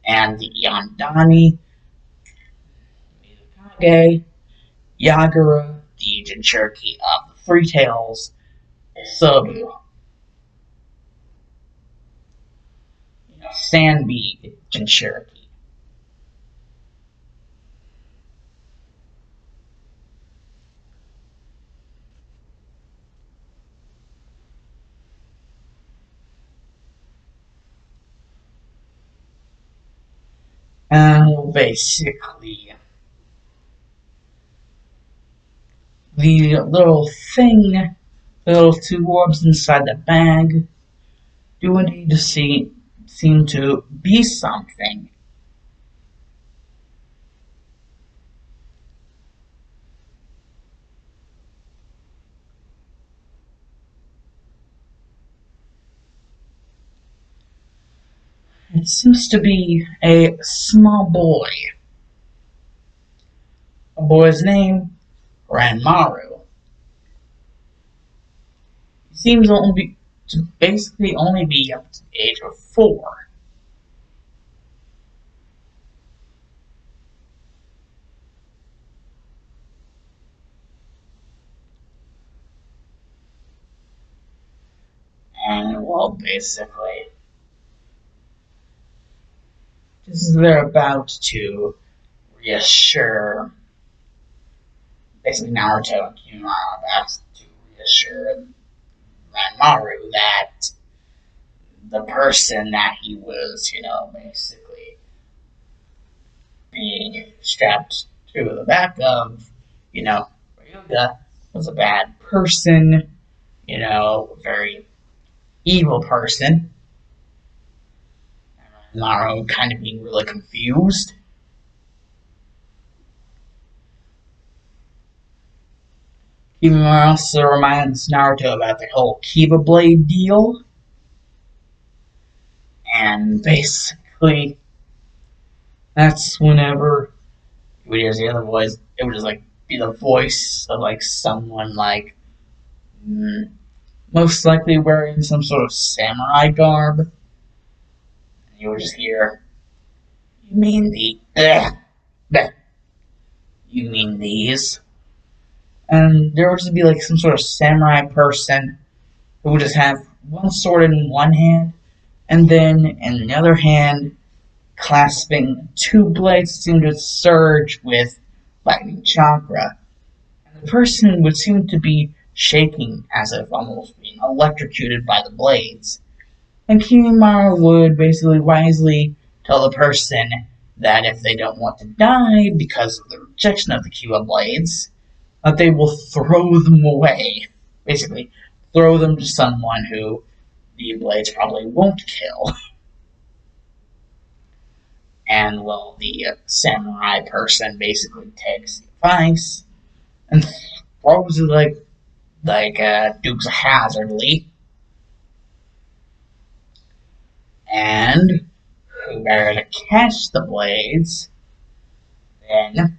And the Yandani, Mizukage, Yagura, the Jinchuriki of the Three Tails, Sobu, Sanbi Jinchuriki. And basically, the little thing, the little two orbs inside the bag, do indeed seem to be something. It seems to be a small boy. A boy's name, Ranmaru. He seems to basically only be up to the age of 4. And, well, basically, they're about to reassure, basically Naruto and Kumara are about to reassure Ranmaru that the person that he was, basically being strapped to the back of, Ryuga was a bad person, a very evil person. And Naruto kind of being really confused. Kimura also reminds Naruto about the whole Kiba Blade deal, and basically, that's whenever you would hear the other voice, it would just like be the voice of like someone like most likely wearing some sort of samurai garb. And you would just hear, "You mean you mean these?" And there would just be like some sort of samurai person who would just have one sword in one hand, and then in the other hand, clasping two blades seemed to surge with lightning chakra. And the person would seem to be shaking as if almost being electrocuted by the blades. And Kimimaro would basically wisely tell the person that if they don't want to die because of the rejection of the Kiba blades, that they will throw them away. Basically, throw them to someone who the blades probably won't kill. And well, the samurai person basically takes the advice and throws it like Dukes of Hazzardly, and whoever to catch the blades, then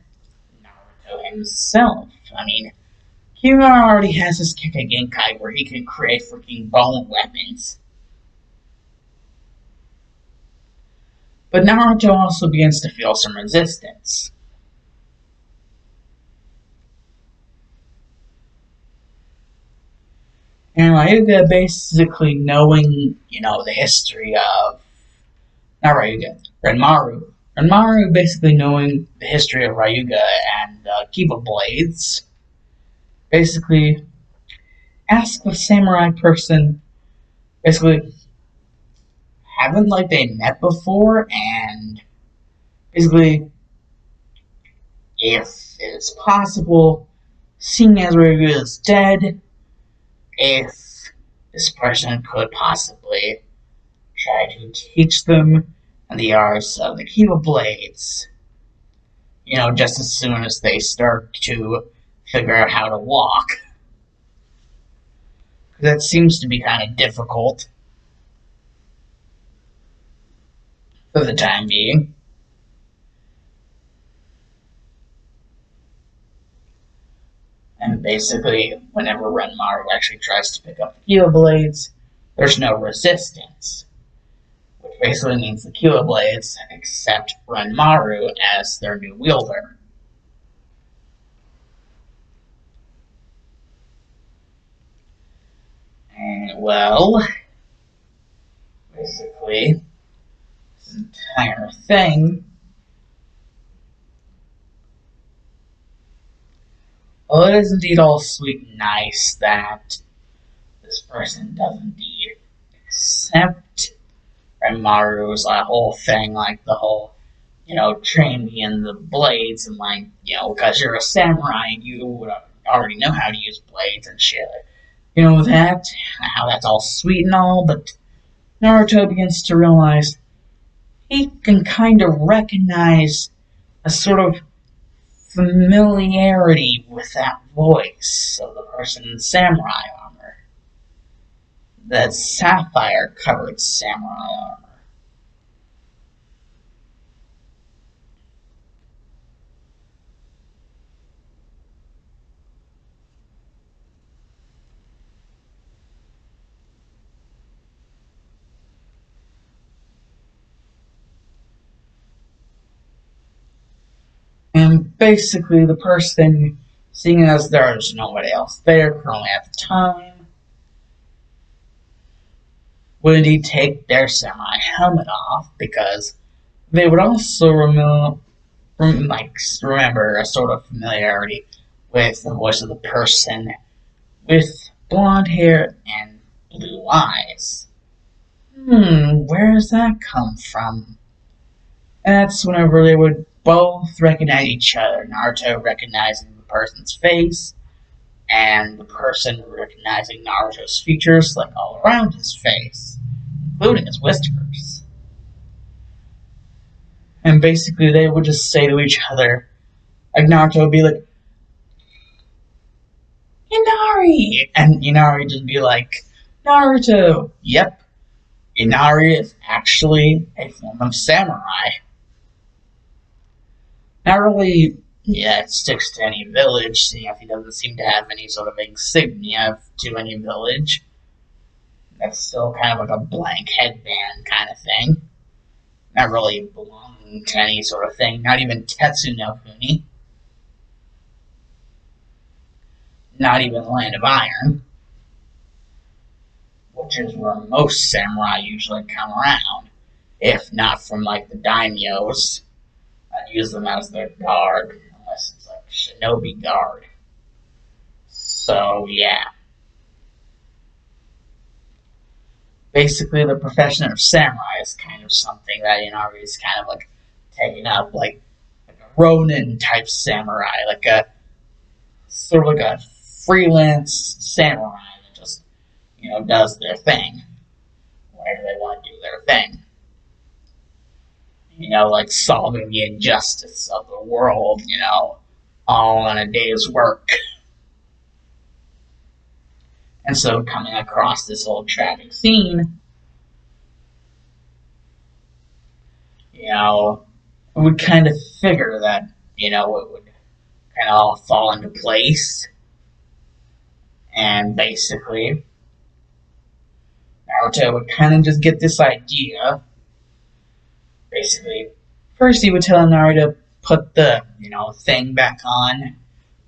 Naruto himself. I mean, Kira already has his Kikagenkai where he can create freaking bone weapons. But Naruto also begins to feel some resistance. And Ryuga basically knowing, the history of, not Ryuga, Renmaru. Renmaru basically knowing the history of Ryuga and Kiba Blades, basically ask the samurai person, basically, haven't like they met before, and basically, if it's possible, seeing as Ryuga is dead, if this person could possibly try to teach them the arts of the Kiba Blades, just as soon as they start to figure out how to walk. That seems to be kind of difficult for the time being. And basically, whenever Renmaru actually tries to pick up the Kiba Blades, there's no resistance. Which basically means the Kiba Blades accept Renmaru as their new wielder. And well, basically, this entire thing, well, it is indeed all sweet and nice that this person does indeed accept Renmaru's whole thing, like the whole, train me in the blades, and like, because you're a samurai and you already know how to use blades and shit. That, how that's all sweet and all, but Naruto begins to realize he can kind of recognize a sort of familiarity with that voice of the person in samurai armor. That sapphire covered samurai armor. And basically, the person, seeing as there's nobody else there currently at the time, would indeed take their samurai helmet off, because they would also remember a sort of familiarity with the voice of the person with blonde hair and blue eyes. Where does that come from? And that's whenever they would both recognize each other. Naruto recognizing the person's face, and the person recognizing Naruto's features, like all around his face, including his whiskers. And basically, they would just say to each other, like Naruto would be like, Inari! And Inari just be like, Naruto! Yep, Inari is actually a form of samurai. Not really, yeah, it sticks to any village, seeing as he doesn't seem to have any sort of insignia to any village. That's still kind of like a blank headband kind of thing. Not really belonging to any sort of thing. Not even Tetsu no Kuni. Not even Land of Iron, which is where most samurai usually come around, if not from like the daimyos. I'd use them as their guard, unless it's like shinobi guard. So yeah, basically the profession of samurai is kind of something that Inari is kind of like taking up, like a Ronin type samurai, like a sort of like a freelance samurai that just does their thing whenever they want to do their thing. Like solving the injustice of the world, all in a day's work. And so coming across this whole tragic scene, would kind of figure that, it would kind of all fall into place. And basically, Naruto would kind of just get this idea. Basically, first he would tell Naruto to put the, thing back on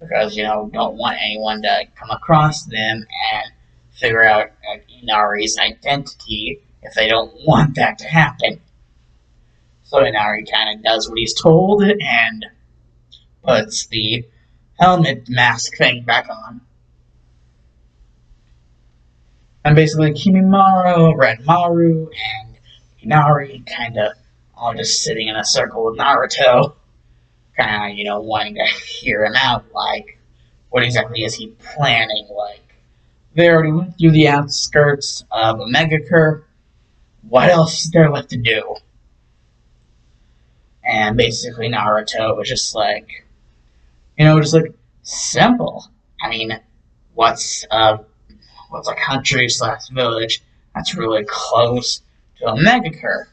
because, don't want anyone to come across them and figure out Inari's identity if they don't want that to happen. So Inari kind of does what he's told and puts the helmet mask thing back on. And basically Kimimaro, Renmaru, and Inari kind of all just sitting in a circle with Naruto, kind of, wanting to hear him out, like, what exactly is he planning? Like, they already went through the outskirts of Omegakure. What else is there left to do? And basically Naruto was just like, simple. I mean, what's a country / village that's really close to Omegakure?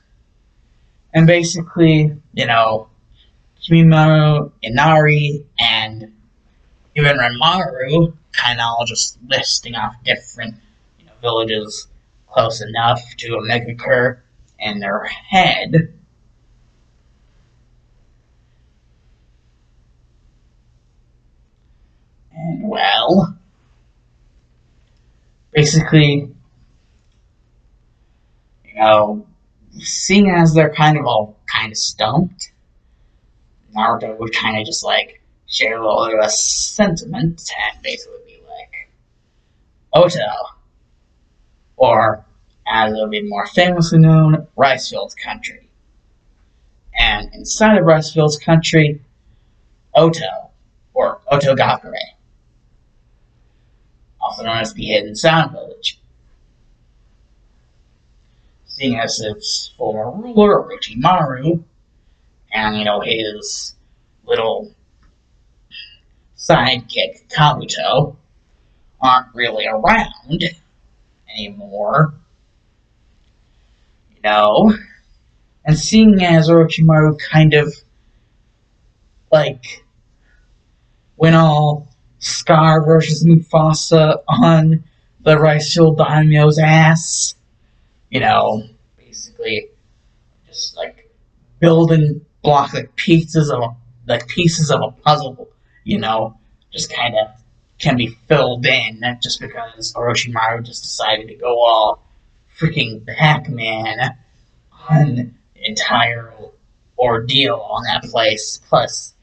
And basically, Kimimaro, Inari, and even Renmaru kind of all just listing off different villages close enough to Omegakure in their head. And well, basically, seeing as they're kind of all kind of stumped, Naruto would kind of just like share a little bit of a sentiment and basically be like, Oto, or as it would be more famously known, Ricefields Country. And inside of Ricefields Country, Oto, or Ottokage, also known as the Hidden Sound Village. Seeing as its former ruler, Orochimaru, and his little sidekick, Kabuto, aren't really around anymore. And seeing as Orochimaru kind of like went all Scar versus Mufasa on the Ricefield Daimyo's ass, basically just like building blocks like pieces of a puzzle, just kind of can be filled in just because Orochimaru just decided to go all freaking Pac-Man on the entire ordeal on that place, plus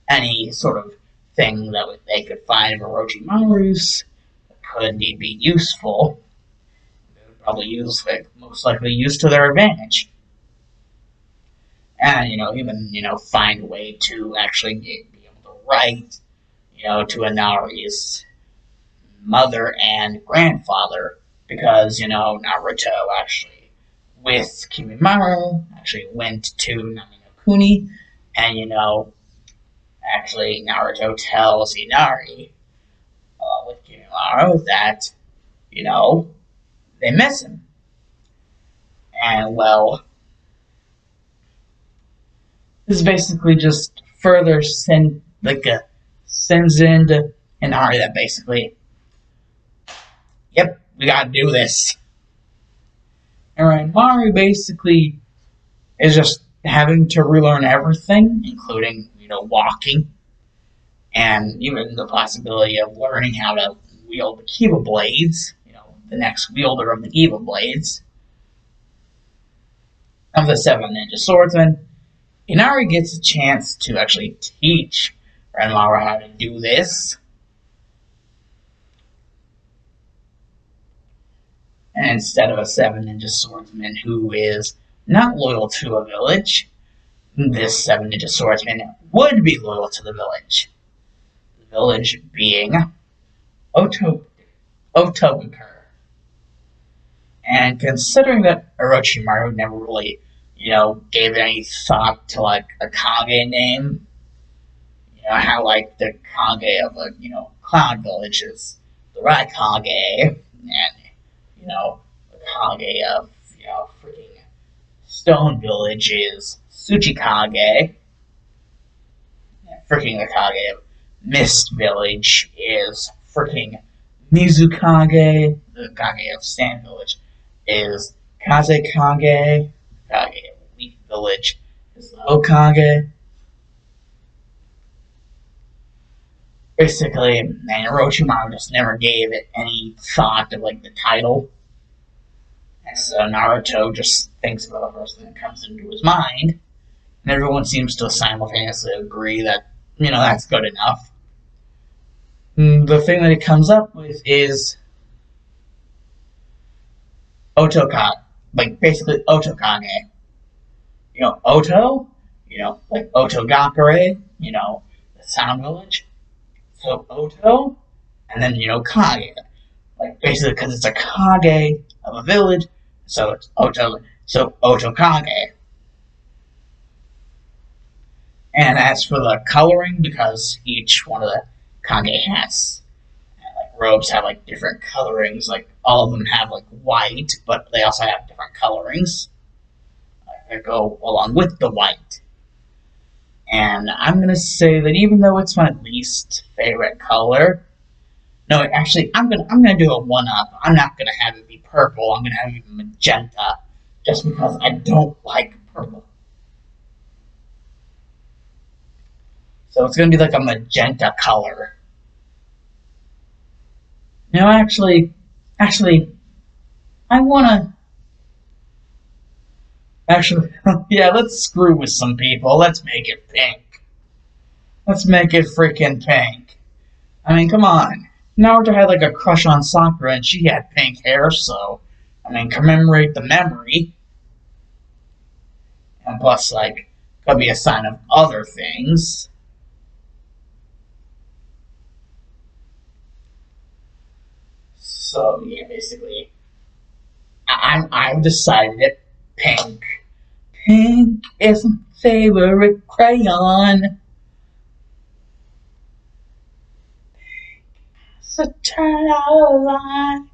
any sort of thing that they could find of Orochimaru's that could indeed be useful. They would probably most likely use to their advantage. And, even, find a way to actually be able to write, to Inari's mother and grandfather, because, Naruto actually, with Kimimaro, actually went to Naminokuni, and, actually Naruto tells Inari, with Kimimaro, Rimaro that, you know, they miss him. And well, this basically just further sends into an army that basically, yep, we gotta do this. And Rimaro basically is just having to relearn everything, including, walking, and even the possibility of learning how to wield the Kiba blades, the next wielder of the Kiba blades, of the seven ninja swordsmen. Inari gets a chance to actually teach Renmara how to do this. And instead of a seven ninja swordsman who is not loyal to a village, this seven ninja swordsman would be loyal to the village. The village being Ottokage. And considering that Orochimaru never really, gave any thought to like a Kage name, how like the Kage of a, cloud village is the Raikage, and, the Kage of, freaking Stone Village is Tsuchikage, and freaking the Kage of Mist Village is freaking Mizukage, the Kage of Sand Village is Kazekage, Kage of Leaf Village is the Hokage. Basically, and Orochimaru just never gave it any thought of like the title. And so Naruto just thinks about the first thing that comes into his mind, and everyone seems to simultaneously agree that, that's good enough. The thing that he comes up with is Ottokage, like basically Ottokage. Oto, like Otogakure, the Sound Village. So Oto, and then, Kage. Like basically because it's a Kage of a village, so it's Oto, so Ottokage. And as for the coloring, because each one of the Kage hats and like robes have like different colorings, like all of them have like white, but they also have different colorings that go along with the white. And I'm gonna say that even though it's my least favorite color, no, actually, I'm gonna do a one up. I'm not gonna have it be purple. I'm gonna have it be magenta, just because I don't like purple. So it's gonna be like a magenta color. No, actually, I wanna. Actually, yeah, let's screw with some people. Let's make it pink. Let's make it freaking pink. I mean, come on. Naruto had like a crush on Sakura and she had pink hair, so, I mean, commemorate the memory. And plus, like, could be a sign of other things. So, yeah, basically, I've decided it pink. Pink is my favorite crayon. So turn out a line.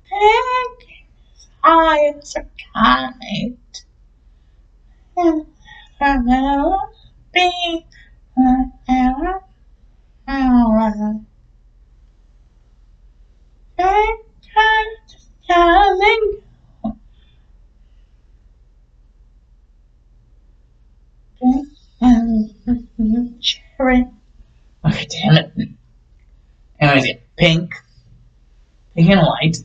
Pink is high as a kite. And I'll never be forever. Alright. Pink is darling. Pink and cherry. Okay, damn it. Anyways, yeah, pink and white,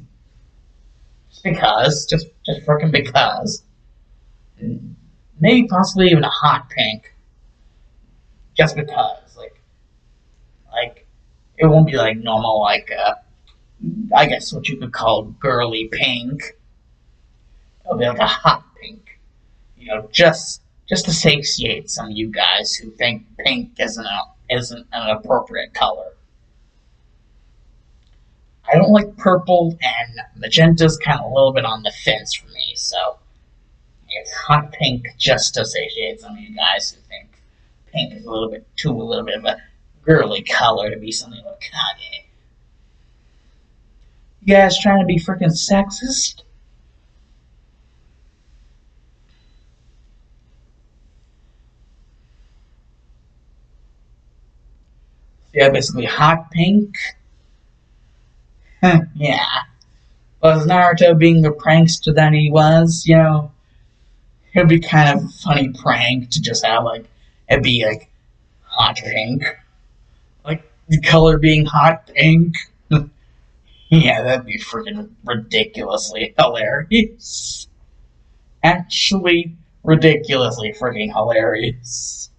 just freaking because. Maybe possibly even a hot pink, just because. Like it won't be like normal, like I guess what you could call girly pink. It'll be like a hot pink, just to satiate some of you guys who think pink isn't an appropriate color. I don't like purple, and magenta's kind of a little bit on the fence for me, so it's hot pink just to satiate some of you guys who think pink is a little bit of a girly color to be something like Kage. You guys trying to be freaking sexist? Yeah, basically hot pink. Yeah. Was Naruto being the prankster that he was, it would be kind of a funny prank to just have like it be like hot pink. Like the color being hot pink. Yeah, that'd be freaking ridiculously hilarious. Actually, ridiculously freaking hilarious.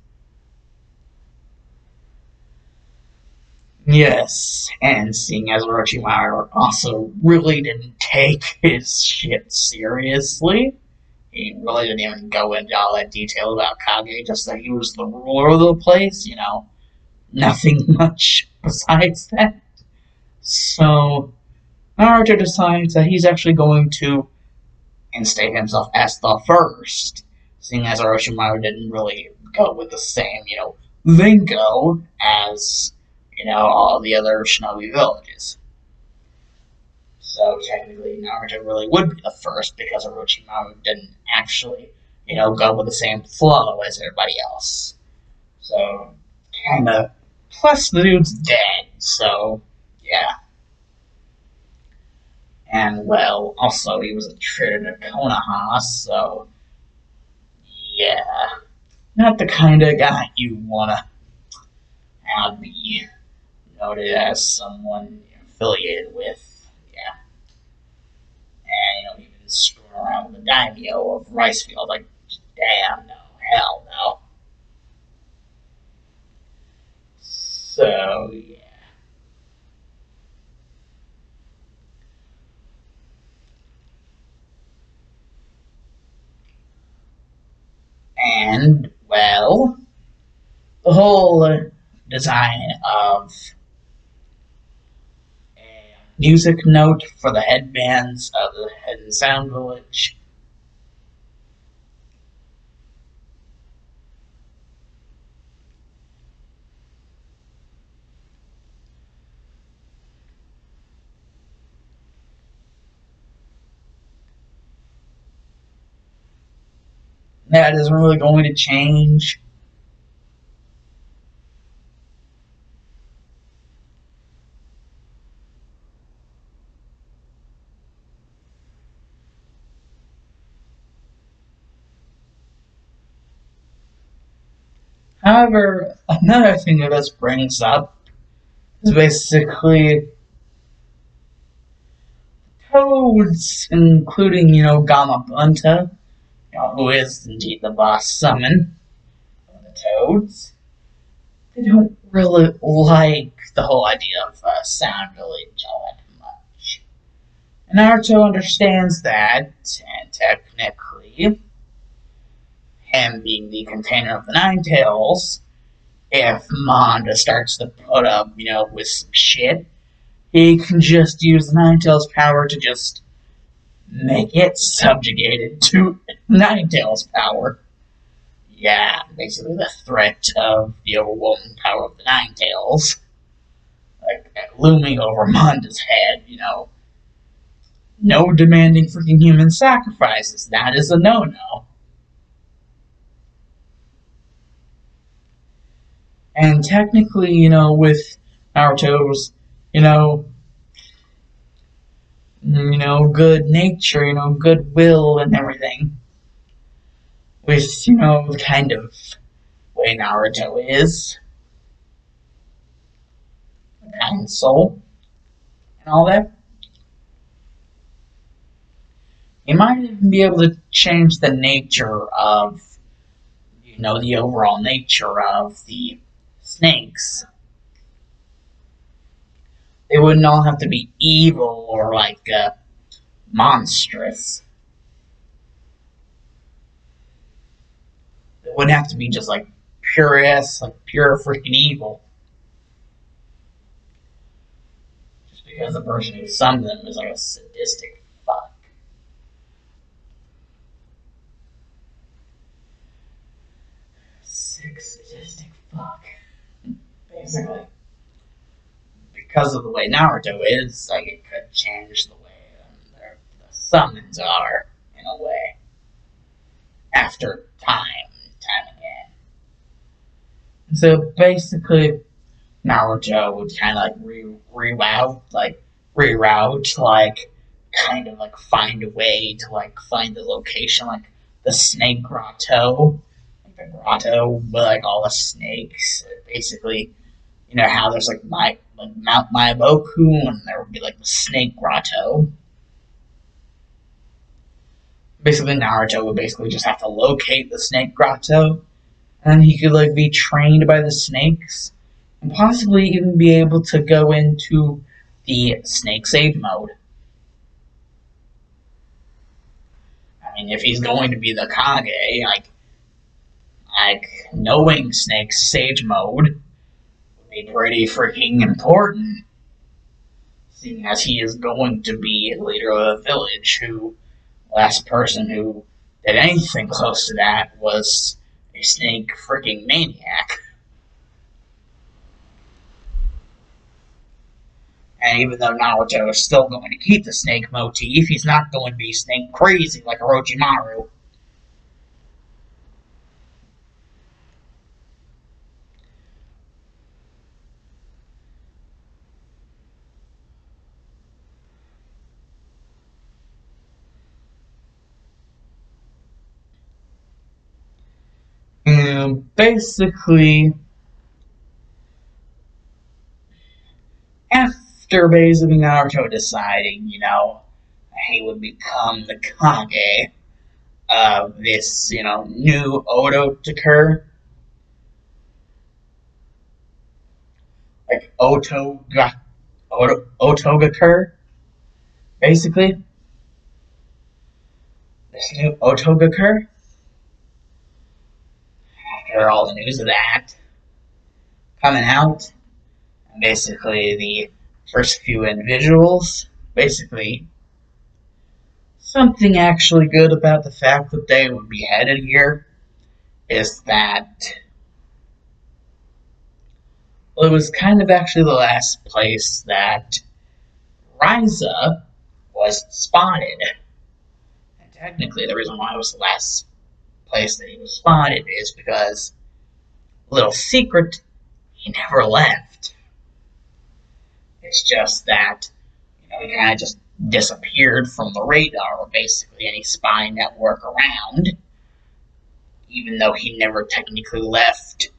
Yes, and seeing as Orochimaru also really didn't take his shit seriously, he really didn't even go into all that detail about Kage, just that he was the ruler of the place. Nothing much besides that. So, Naruto decides that he's actually going to instate himself as the first, seeing as Orochimaru didn't really go with the same, lingo as, all the other shinobi villages. So technically, Naruto really would be the first because Orochimaru didn't actually, go with the same flow as everybody else. So, kinda. Plus, the dude's dead, so, yeah. And, well, also, he was a traitor to Konoha, so, yeah. Not the kind of guy you wanna have be noted as someone affiliated with. Yeah. And, even screwing around with the daimyo of Ricefield. Like, damn, no. Hell no. So, yeah. And, well, the whole design of a music note for the headbands of the Hidden Sound Village. That isn't really going to change. However, another thing that this brings up is basically toads, including, Gamabunta, who is indeed the boss summon of the toads. They don't really like the whole idea of Sound Village all that much. And Naruto understands that, and technically, him being the container of the Nine Tails, if Manda starts to put up, with some shit, he can just use the Nine Tails power to just make it subjugated to Nine Tails power. Yeah, basically the threat of the overwhelming power of the Nine Tails, like looming over Manda's head. No demanding freaking human sacrifices. That is a no-no. And technically, with Naruto's, you know, good nature, goodwill and everything, with, the kind of way Naruto is, a kind soul and all that, he might even be able to change the nature of, the overall nature of the snakes. They wouldn't all have to be evil or like monstrous. It wouldn't have to be just like pure freaking evil. Just because the person who summoned them is like a sadistic fuck. Sick sadistic fuck. Basically. because of the way Naruto is, like it could change the way the summons are in a way after time again. So basically, Naruto would kind of like reroute, like kind of like find a way to like find the location, like the snake grotto, like the grotto with like all the snakes. Basically, you know how there's like Mount Maiboku, and there would be like the snake grotto. Basically, Naruto would basically just have to locate the snake grotto, and he could like be trained by the snakes, and possibly even be able to go into the snake sage mode. I mean, if he's going to be the Kage, like knowing snake sage mode would be pretty freaking important, seeing as he is going to be leader of a village. Who last person who did anything close to that was a snake freaking maniac. And even though Naruto is still going to keep the snake motif, he's not going to be snake crazy like Orochimaru. And basically, after basically Naruto deciding, he would become the Kage of this, new ottokage, like ottokage, basically. This new ottokage, after all the news of that coming out, and basically the first few individuals, basically something actually good about the fact that they would be headed here is that, well, it was kind of actually the last place that Ryza was spotted. And technically, the reason why it was the last place that he was spotted is because, little secret, he never left. It's just that, he kind of just disappeared from the radar of basically any spy network around, even though he never technically left,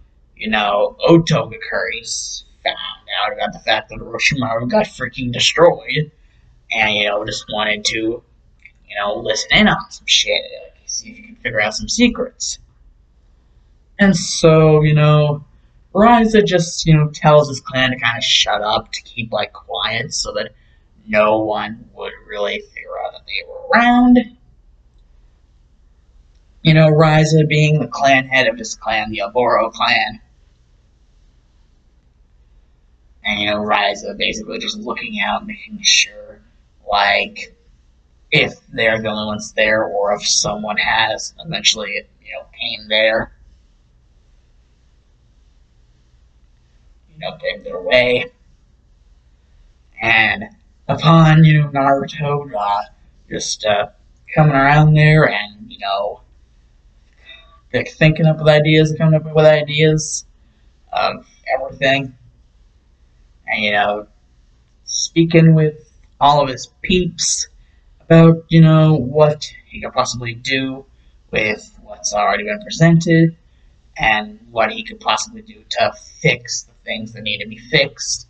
Otogakuris found out about the fact that Orochimaru got freaking destroyed, and, just wanted to, listen in on some shit, like, see if you can figure out some secrets. And so, Ryza just, tells his clan to kind of shut up, to keep, like, quiet, so that no one would really figure out that they were around. Ryza being the clan head of this clan, the Oboro clan. And, Ryza basically just looking out, making sure, like, if they're the only ones there, or if someone has eventually, came there, paved their way. And upon, Naruto just coming around there and, thinking up with ideas, coming up with ideas of everything, and, speaking with all of his peeps about, what he could possibly do with what's already been presented, and what he could possibly do to fix the things that need to be fixed.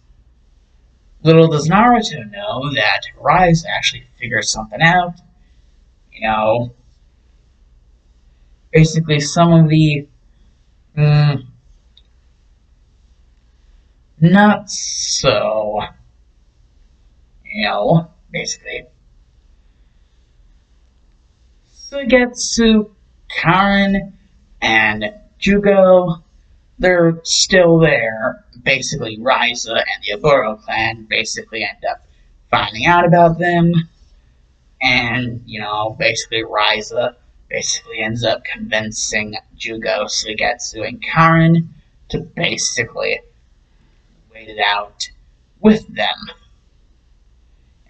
Little does Naruto know that Rise actually figured something out. Basically some of the not so, basically Sugetsu, Karen, and Jugo, they're still there. Basically, Ryza and the Oboro clan basically end up finding out about them. And, basically Ryza basically ends up convincing Jugo, Sugetsu, and Karen to basically wait it out with them.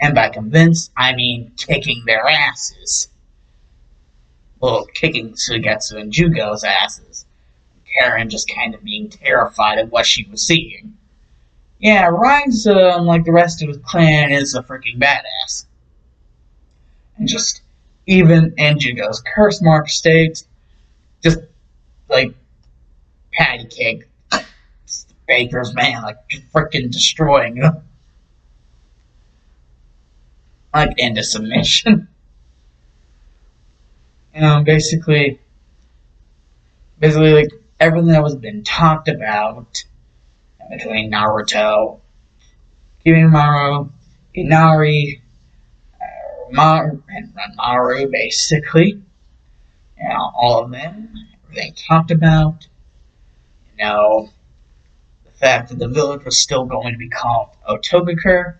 And by convince, I mean kicking their asses. Well, kicking Suigetsu and Jugo's asses. Karen just kind of being terrified of what she was seeing. Yeah, Rise, like the rest of his clan, is a freaking badass. And just, even in Jugo's curse mark states, just, like, patty cake Baker's man, like, freaking destroying him. Like, into submission. Basically, like, everything that was been talked about between Naruto, Kimimaro, Inari, and Maru, basically. All of them, everything talked about. The fact that the village was still going to be called Ottokage,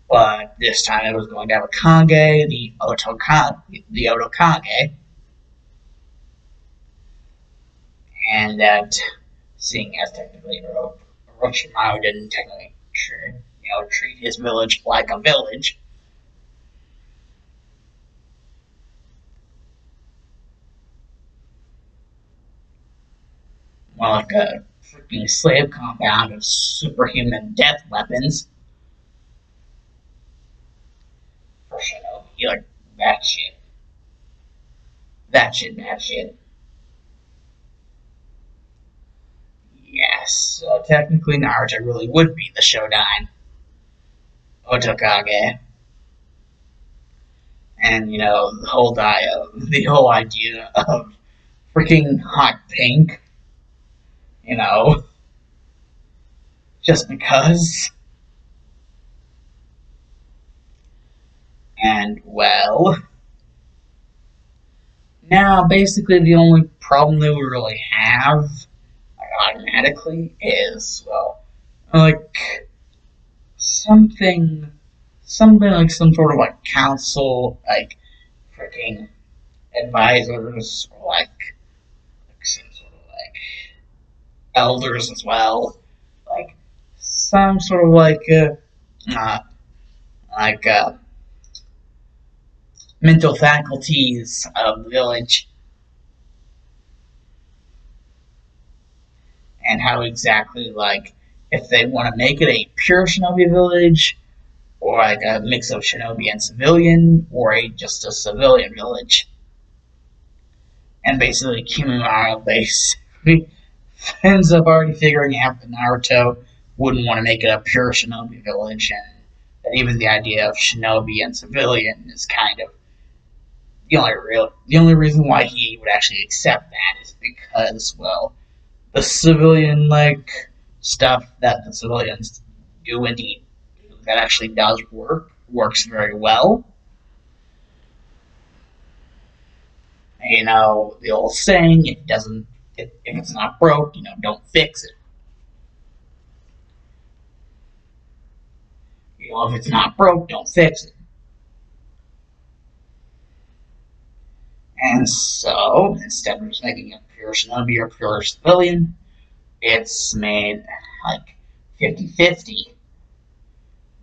but this time it was going to have a Kage, the ottokage, and that seeing as technically Orochimaru didn't technically treat his village like a village. More like a freaking slave compound of superhuman death weapons. For Shinobi, like that shit. That shit. Yes, so technically Naruto really would be the shodime ottokage. And the whole idea of freaking hot pink, you know, just because. And well, now basically the only problem that we really have, like, automatically, is, well, like something, like some sort of like council, like freaking advisors, or like some sort of like elders as well, like some sort of uh, like mental faculties of the village, and how exactly, like, if they want to make it a pure shinobi village, or like a mix of shinobi and civilian, or just a civilian village. And basically Kimimaro basically ends up already figuring out that Naruto wouldn't want to make it a pure shinobi village, and that even the idea of shinobi and civilian is kind of the only reason why he would actually accept that is because, well, the civilian stuff that the civilians do indeed that actually does works very well. The old saying, it doesn't if it's not broke, don't fix it. If it's not broke, don't fix it. And so, instead of just making it pure shinobi or pure civilian, it's made like 50-50.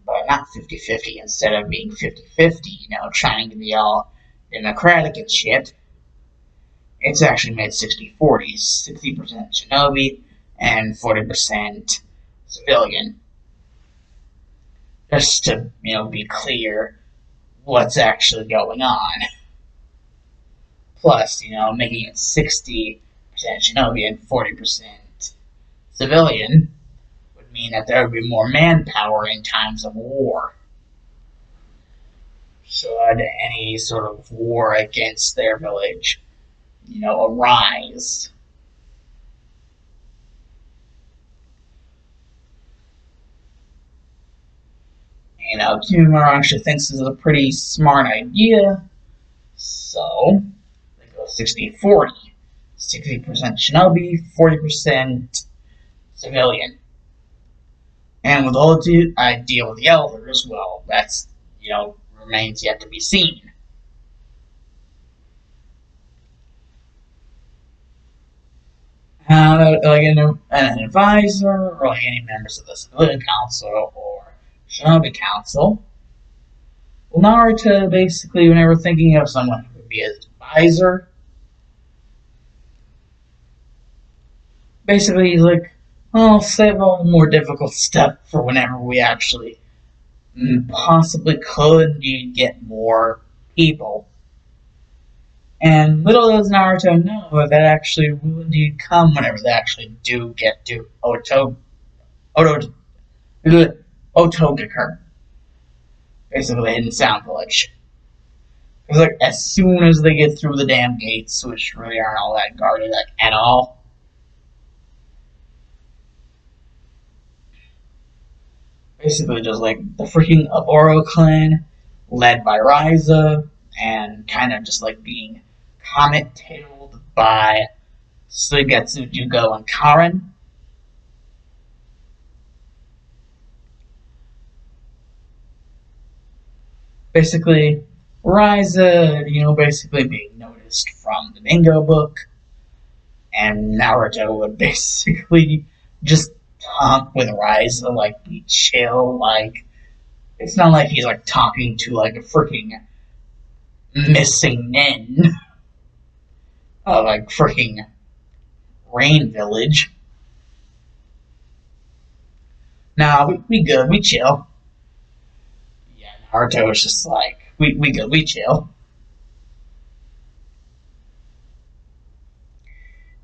But not 50-50. Instead of being 50-50, trying to be all democratic and shit, it's actually made 60-40. 60% shinobi and 40% civilian. Just to, be clear what's actually going on. Plus, making it 60% shinobi and 40% civilian would mean that there would be more manpower in times of war. Should any sort of war against their village, arise. Kimimaro actually thinks this is a pretty smart idea, so they go 60-40. 60% shinobi, 40% civilian. And with the whole idea with the elders, well, that's, remains yet to be seen. an advisor, or like any members of the civilian council or shinobi council. Well, Naruto basically, whenever thinking of someone who would be his advisor, basically he's like, "I'll save all the more difficult stuff for whenever we actually possibly could indeed get more people." And little does Naruto know that actually will indeed come whenever they actually do get to Oto, Ottokage, basically the Hidden Sound Village. Because like as soon as they get through the damn gates, which really aren't all that guarded like at all, basically just like the freaking Aboro clan, led by Ryza, and kind of just like being comet-tailed by Suigetsu, Jugo, and Karen. Basically, Ryza, basically being noticed from the bingo book, and Naruto would basically just talk with Ryza, like be chill, like it's not like he's like talking to like a freaking missing nin of like freaking Rain Village. Nah, we good, we chill. Yeah, Naruto was just like, we good, we chill.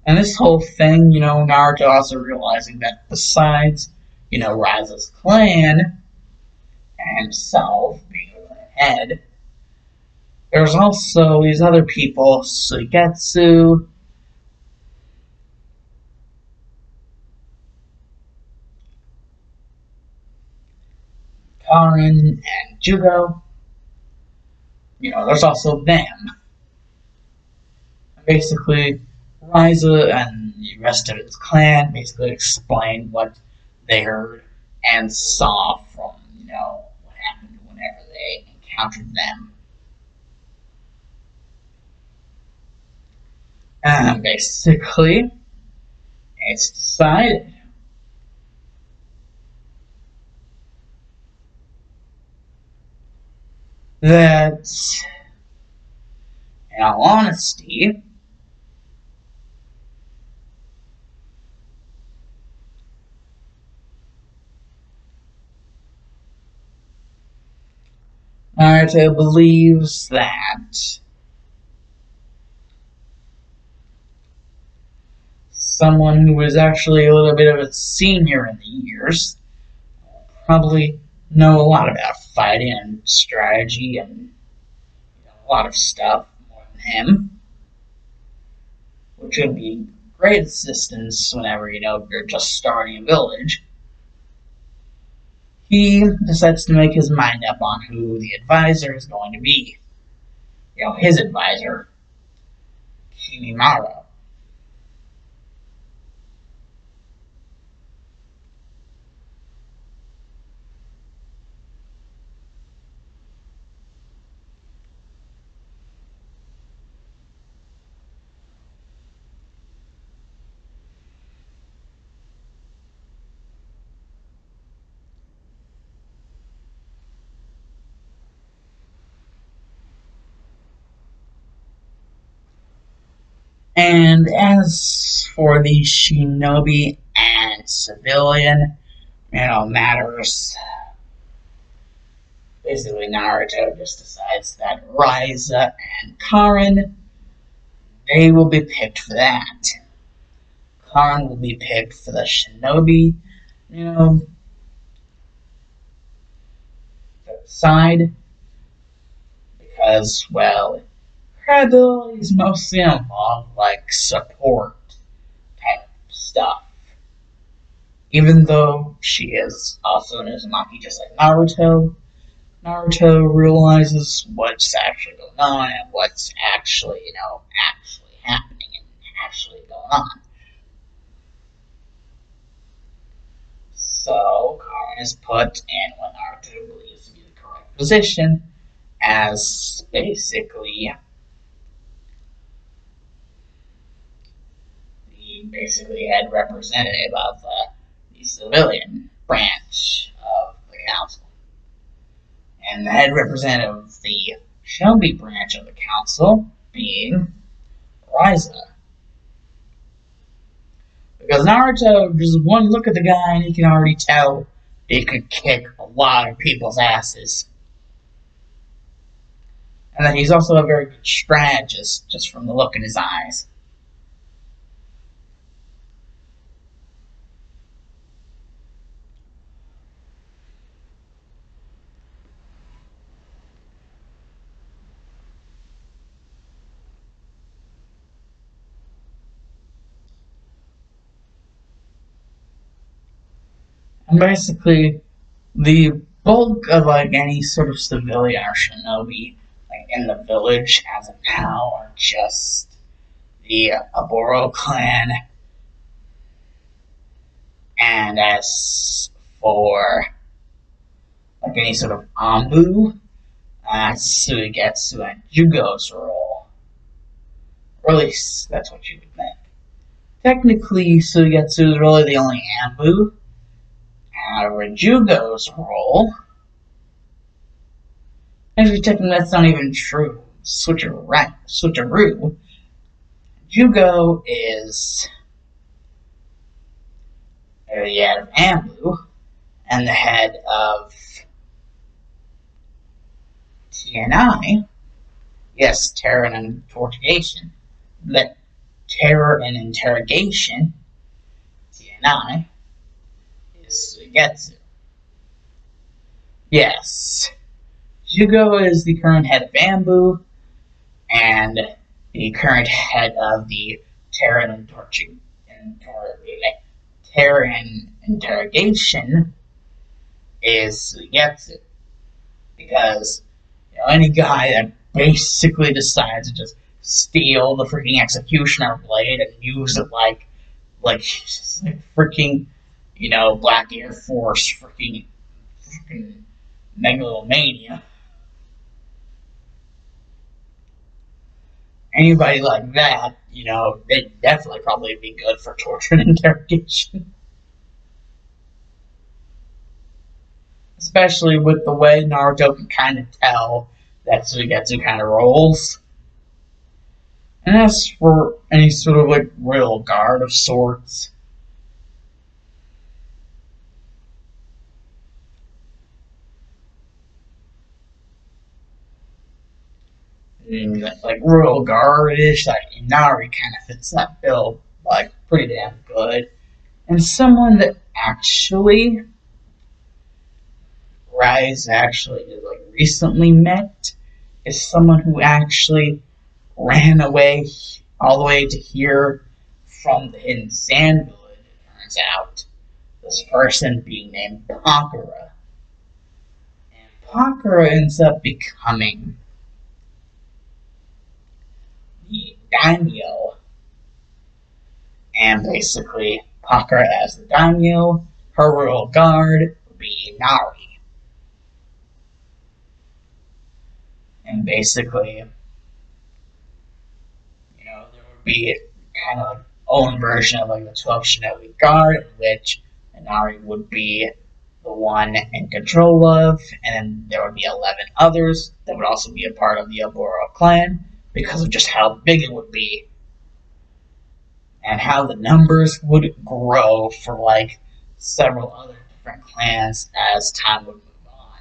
And this whole thing, Naruto also realizing that besides, Ryza's clan and himself being the clan head, there's also these other people, Suigetsu, Karen, and Jugo. There's also them. Basically, Ryza and the rest of his clan basically explained what they heard and saw from, what happened whenever they encountered them. And basically, it's decided that, in all honesty, Naruto believes that someone who is actually a little bit of a senior in the years probably know a lot about fighting and strategy and a lot of stuff more than him, which would be great assistance whenever you're just starting a village. He decides to make his mind up on who the advisor is going to be. His advisor, Kimimaro. And as for the shinobi and civilian, matters, basically Naruto just decides that Ryza and Karen, they will be picked for that. Karen will be picked for the shinobi, you know, side, because, well, her abilities mostly involve, like, support type stuff. Even though she is also an Uzumaki just like Naruto, Naruto realizes what's actually going on and what's actually, actually happening and actually going on. So, Karen is put in what Naruto believes to be the correct position as basically the basically head representative of the civilian branch of the council. And the head representative of the Shelby branch of the council being Ryza. Because Naruto, just one look at the guy and he can already tell he could kick a lot of people's asses. And that he's also a very good strategist, just from the look in his eyes. And basically, the bulk of any sort of civilian or shinobi in the village as of now are just the Oboro clan. And as for any sort of Ambu, Suigetsu and Jugo's role. Or at least that's what you would think. Technically, Suigetsu is really the only Ambu. However, Jugo's role, actually technically that's not even true. Switcheroo. Jugo is the head of Ambu and the head of TNI. Yes, terror and interrogation. But terror and interrogation, TNI, is Suigetsu. Yes. Jugo is the current head of Ambu, and the current head of the terror and interrogation is Suigetsu. Because any guy that basically decides to just steal the freaking executioner blade and use it like freaking Black Air Force freaking megalomania. Anybody like that, they'd definitely probably be good for torture and interrogation. Especially with the way Naruto can kind of tell that Suigetsu kind of rolls. And as for any sort of royal guard of sorts, royal guard-ish, Inari kind of fits that bill pretty damn good. And someone that actually Rise actually recently met is someone who actually ran away all the way to here from the Hidden Sand Village, it turns out. This person being named Pakura. And Pakura ends up becoming the daimyo. And basically, Pakura as the daimyo, her royal guard would be Inari. And basically, there would be kind of own version of the 12 Shinobi Guard, in which Inari would be the one in control of, and then there would be 11 others that would also be a part of the Oboro clan, because of just how big it would be, and how the numbers would grow for several other different clans as time would move on.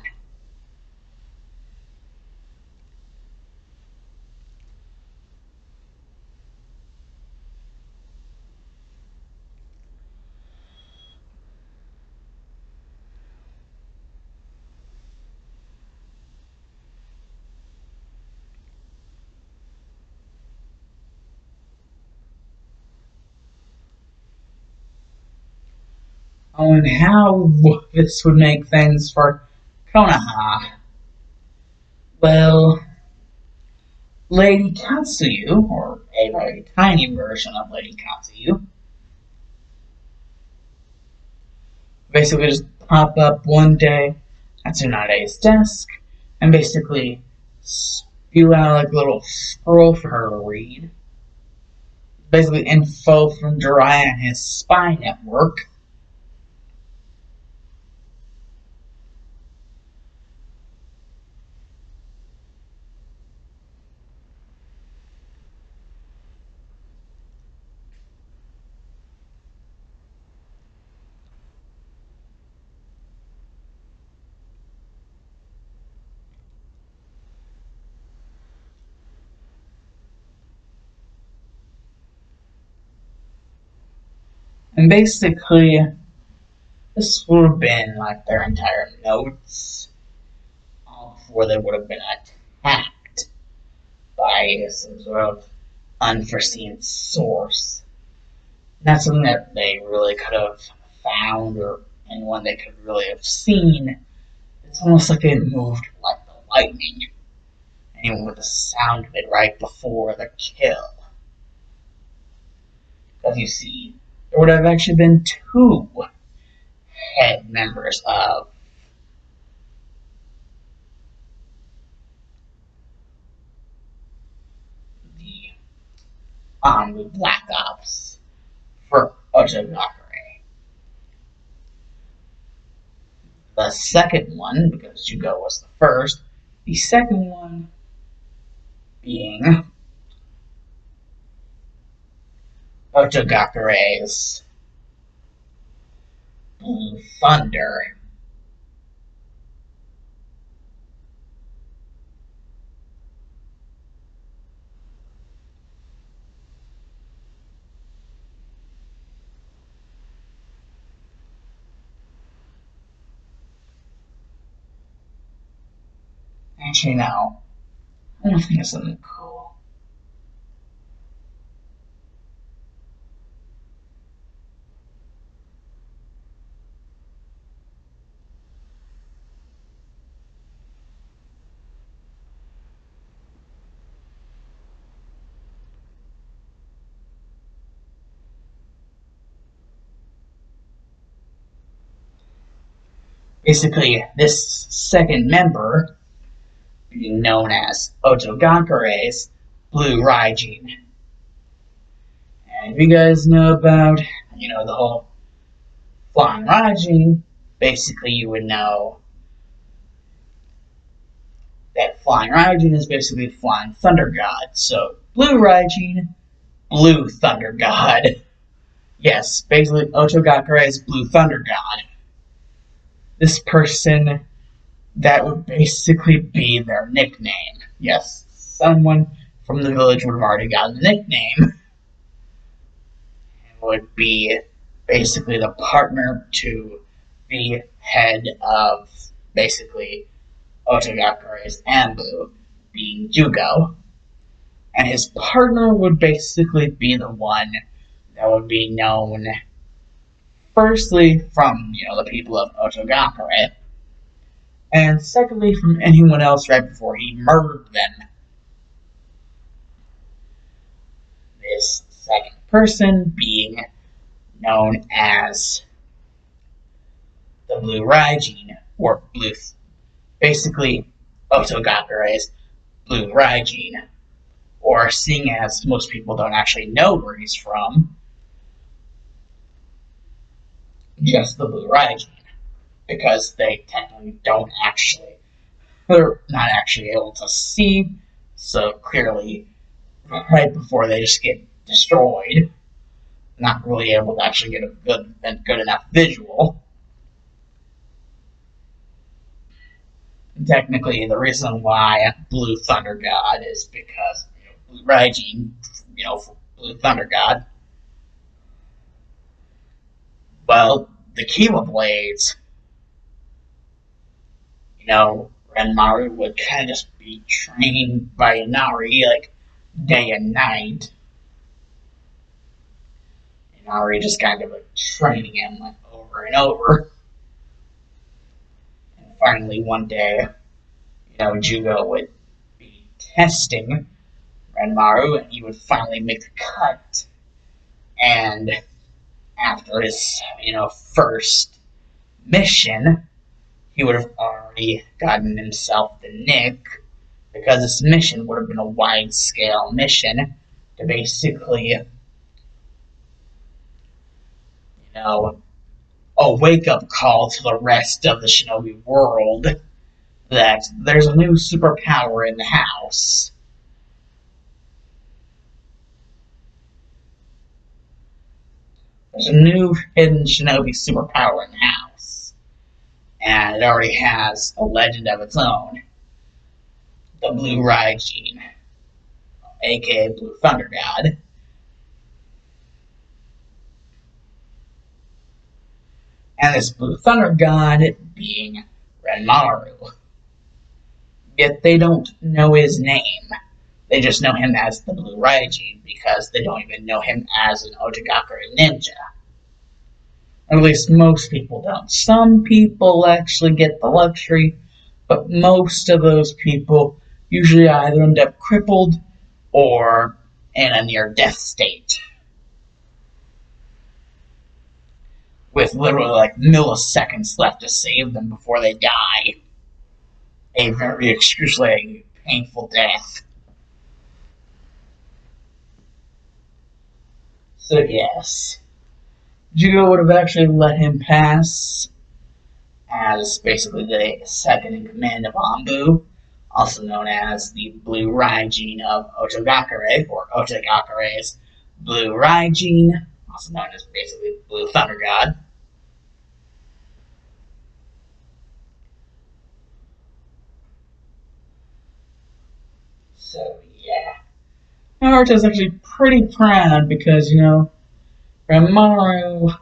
And how this would make things for Konoha. Well, Lady Katsuyu, or a very tiny version of Lady Katsuyu, basically just pop up one day at Tsunade's desk and basically spew out a little scroll for her to read. basically info from Jiraiya and his spy network. And basically, this would have been like their entire notes before they would have been attacked by some sort of unforeseen source. Not something that they really could have found or anyone they could really have seen. It's almost like it moved like the lightning. And even with the sound of it right before the kill. As you see, there would have actually been two head members of the Black Ops for ottokage. The second one, because Jugo was the first, the second one being Otogakure's Blue Thunder. Actually, no. I don't think it's something cool. Basically, this second member being known as Otogakure's Blue Raijin. And if you guys know about, the whole Flying Raijin, basically you would know that Flying Raijin is basically Flying Thunder God. So, Blue Raijin, Blue Thunder God. Yes, basically Otogakure's Blue Thunder God. This person, that would basically be their nickname. Yes, someone from the village would have already gotten the nickname. It would be basically the partner to the head of basically Otogakure's Ambu, being Jugo. And his partner would basically be the one that would be known firstly from, the people of Otogakure, and secondly from anyone else right before he murdered them. This second person being known as the Blue Raijin, or Blue, basically Otogakure's Blue Raijin, or seeing as most people don't actually know where he's from, just the Blue Raijin, because they technically don't actually, they're not actually able to see, so clearly, right before they just get destroyed, not really able to actually get a good enough visual. Technically, the reason why Blue Thunder God is because Blue Raijin, Blue Thunder God. Well, the Kiwa Blades, Renmaru would kind of just be trained by Inari like day and night. Inari just kind of like training him like over and over. And finally, one day, Jugo would be testing Renmaru, and he would finally make the cut. And after his, first mission, he would have already gotten himself the nick, because this mission would have been a wide-scale mission to basically a wake-up call to the rest of the shinobi world that there's a new superpower in the house. There's a new hidden shinobi superpower in the house, and it already has a legend of its own. The Blue Raijin, aka Blue Thunder God. And this Blue Thunder God being Renmaru. Yet they don't know his name. They just know him as the Blue Raijin because they don't even know him as an ottokage ninja. At least most people don't. Some people actually get the luxury, but most of those people usually either end up crippled or in a near-death state. With literally like milliseconds left to save them before they die. A very excruciating, painful death. So yes, Jugo would have actually let him pass as basically the second in command of Anbu, also known as the Blue Raijin of Ottokage, or Ottokage's Blue Raijin, also known as basically Blue Thunder God. So yeah, Naruto's actually pretty proud because, Ranmaru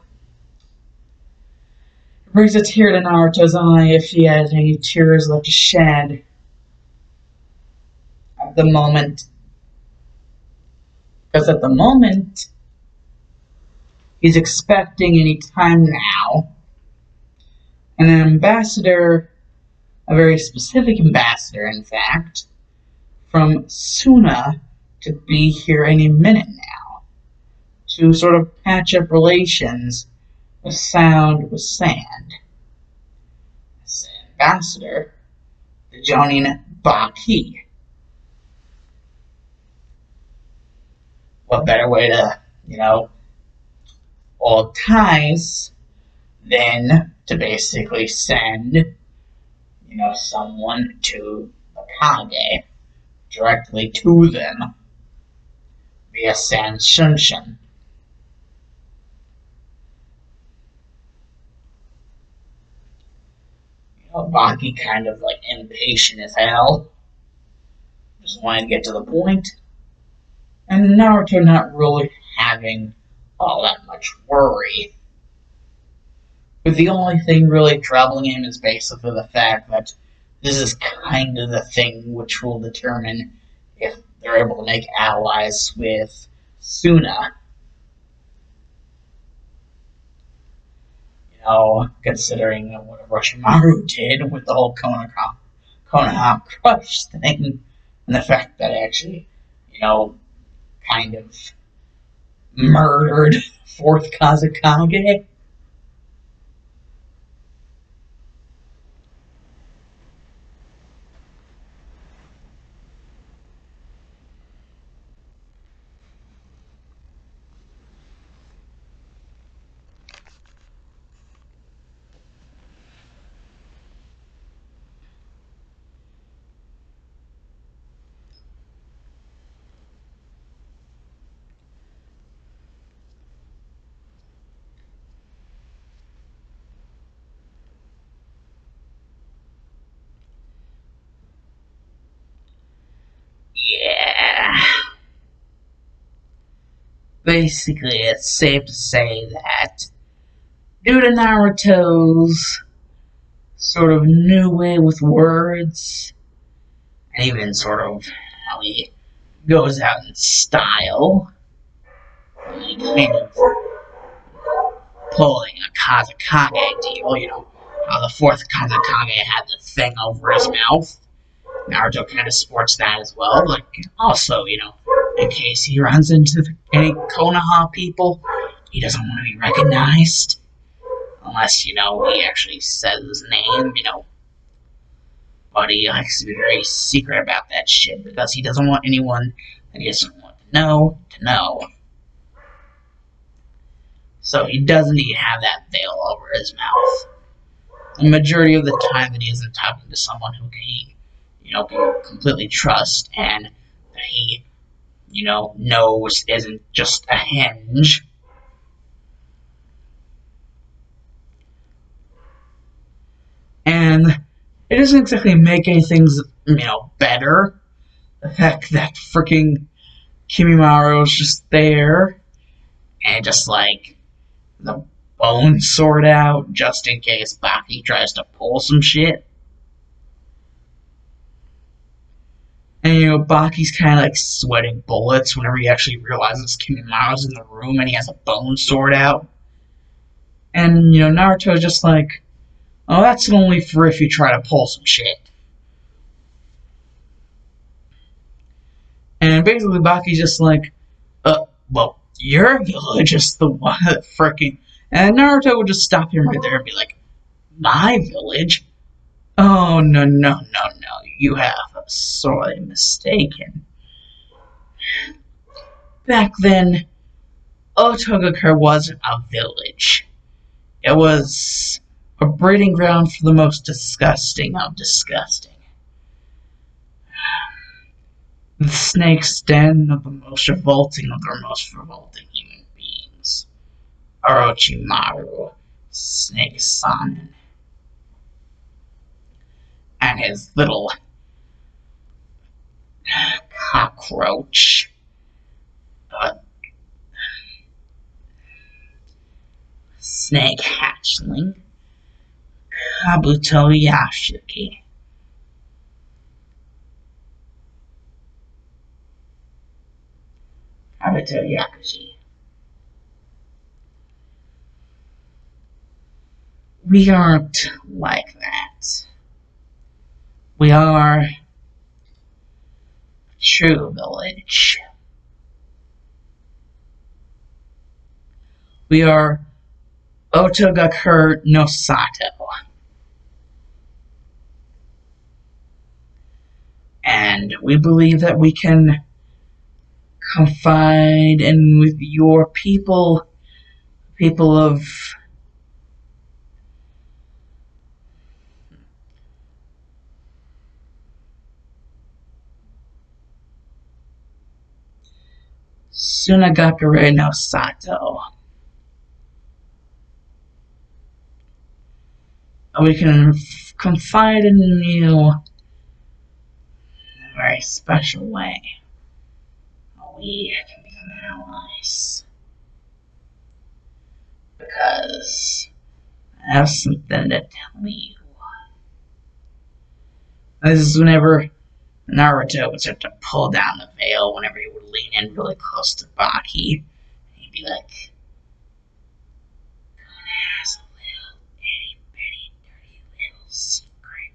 brings a tear to Naruto's eye if he has any tears left to shed at the moment. Because at the moment, he's expecting any time now an ambassador, a very specific ambassador, in fact, from Suna to be here any minute now to sort of patch up relations with sound with sand. This ambassador, the Jonin Baki. What better way to, old ties than to basically send, someone to the Kage directly to them via San Shunshin. Baki kind of like impatient as hell. Just wanting to get to the point. And Naruto not really having all that much worry. But the only thing really troubling him is basically the fact that this is kind of the thing which will determine if they're able to make allies with Suna. Considering what Orochimaru did with the whole Konoha Crush thing, and the fact that actually, kind of murdered fourth Kazekage. Yeah. Basically, it's safe to say that due to Naruto's sort of new way with words, and even sort of how he goes out in style, he kind of pulling a Kazekage deal, how the fourth Kazekage had the thing over his mouth. Naruto kind of sports that as well. Like, also, in case he runs into any Konoha people, he doesn't want to be recognized. Unless, he actually says his name, But he likes to be very secret about that shit because he doesn't want anyone that he doesn't want to know. So he doesn't need to have that veil over his mouth. The majority of the time that he isn't talking to someone who he, can completely trust and that he, knows isn't just a hinge. And it doesn't exactly make anything, better. The fact that freaking Kimimaro is just there and just like the bone sword out just in case Baki tries to pull some shit. And Baki's kind of like sweating bullets whenever he actually realizes Kimimaro's in the room and he has a bone sword out. And Naruto's just like, oh, that's only for if you try to pull some shit. And basically Baki's just like, well, your village is the one that freaking... And Naruto would just stop him right there and be like, my village? Oh, no, no, no, no. You have sorely mistaken. Back then, Ottokage wasn't a village. It was a breeding ground for the most disgusting of disgusting. The snake's den of the most revolting of the most revolting human beings. Orochimaru, Snake Son, and his little cockroach. Snake hatchling, Kabuto Yashiki. Kabuto Yakushi. We aren't like that. We are a true village. We are Ottokage no Sato. And we believe that we can confide in with your people of Sunagakure no Sato. We can confide in you in a very special way. We can become allies. Because I have something to tell you. This is whenever Naruto would start to pull down the veil whenever he would lean in really close to Baki. He'd be like, "God has a little itty bitty dirty little secret.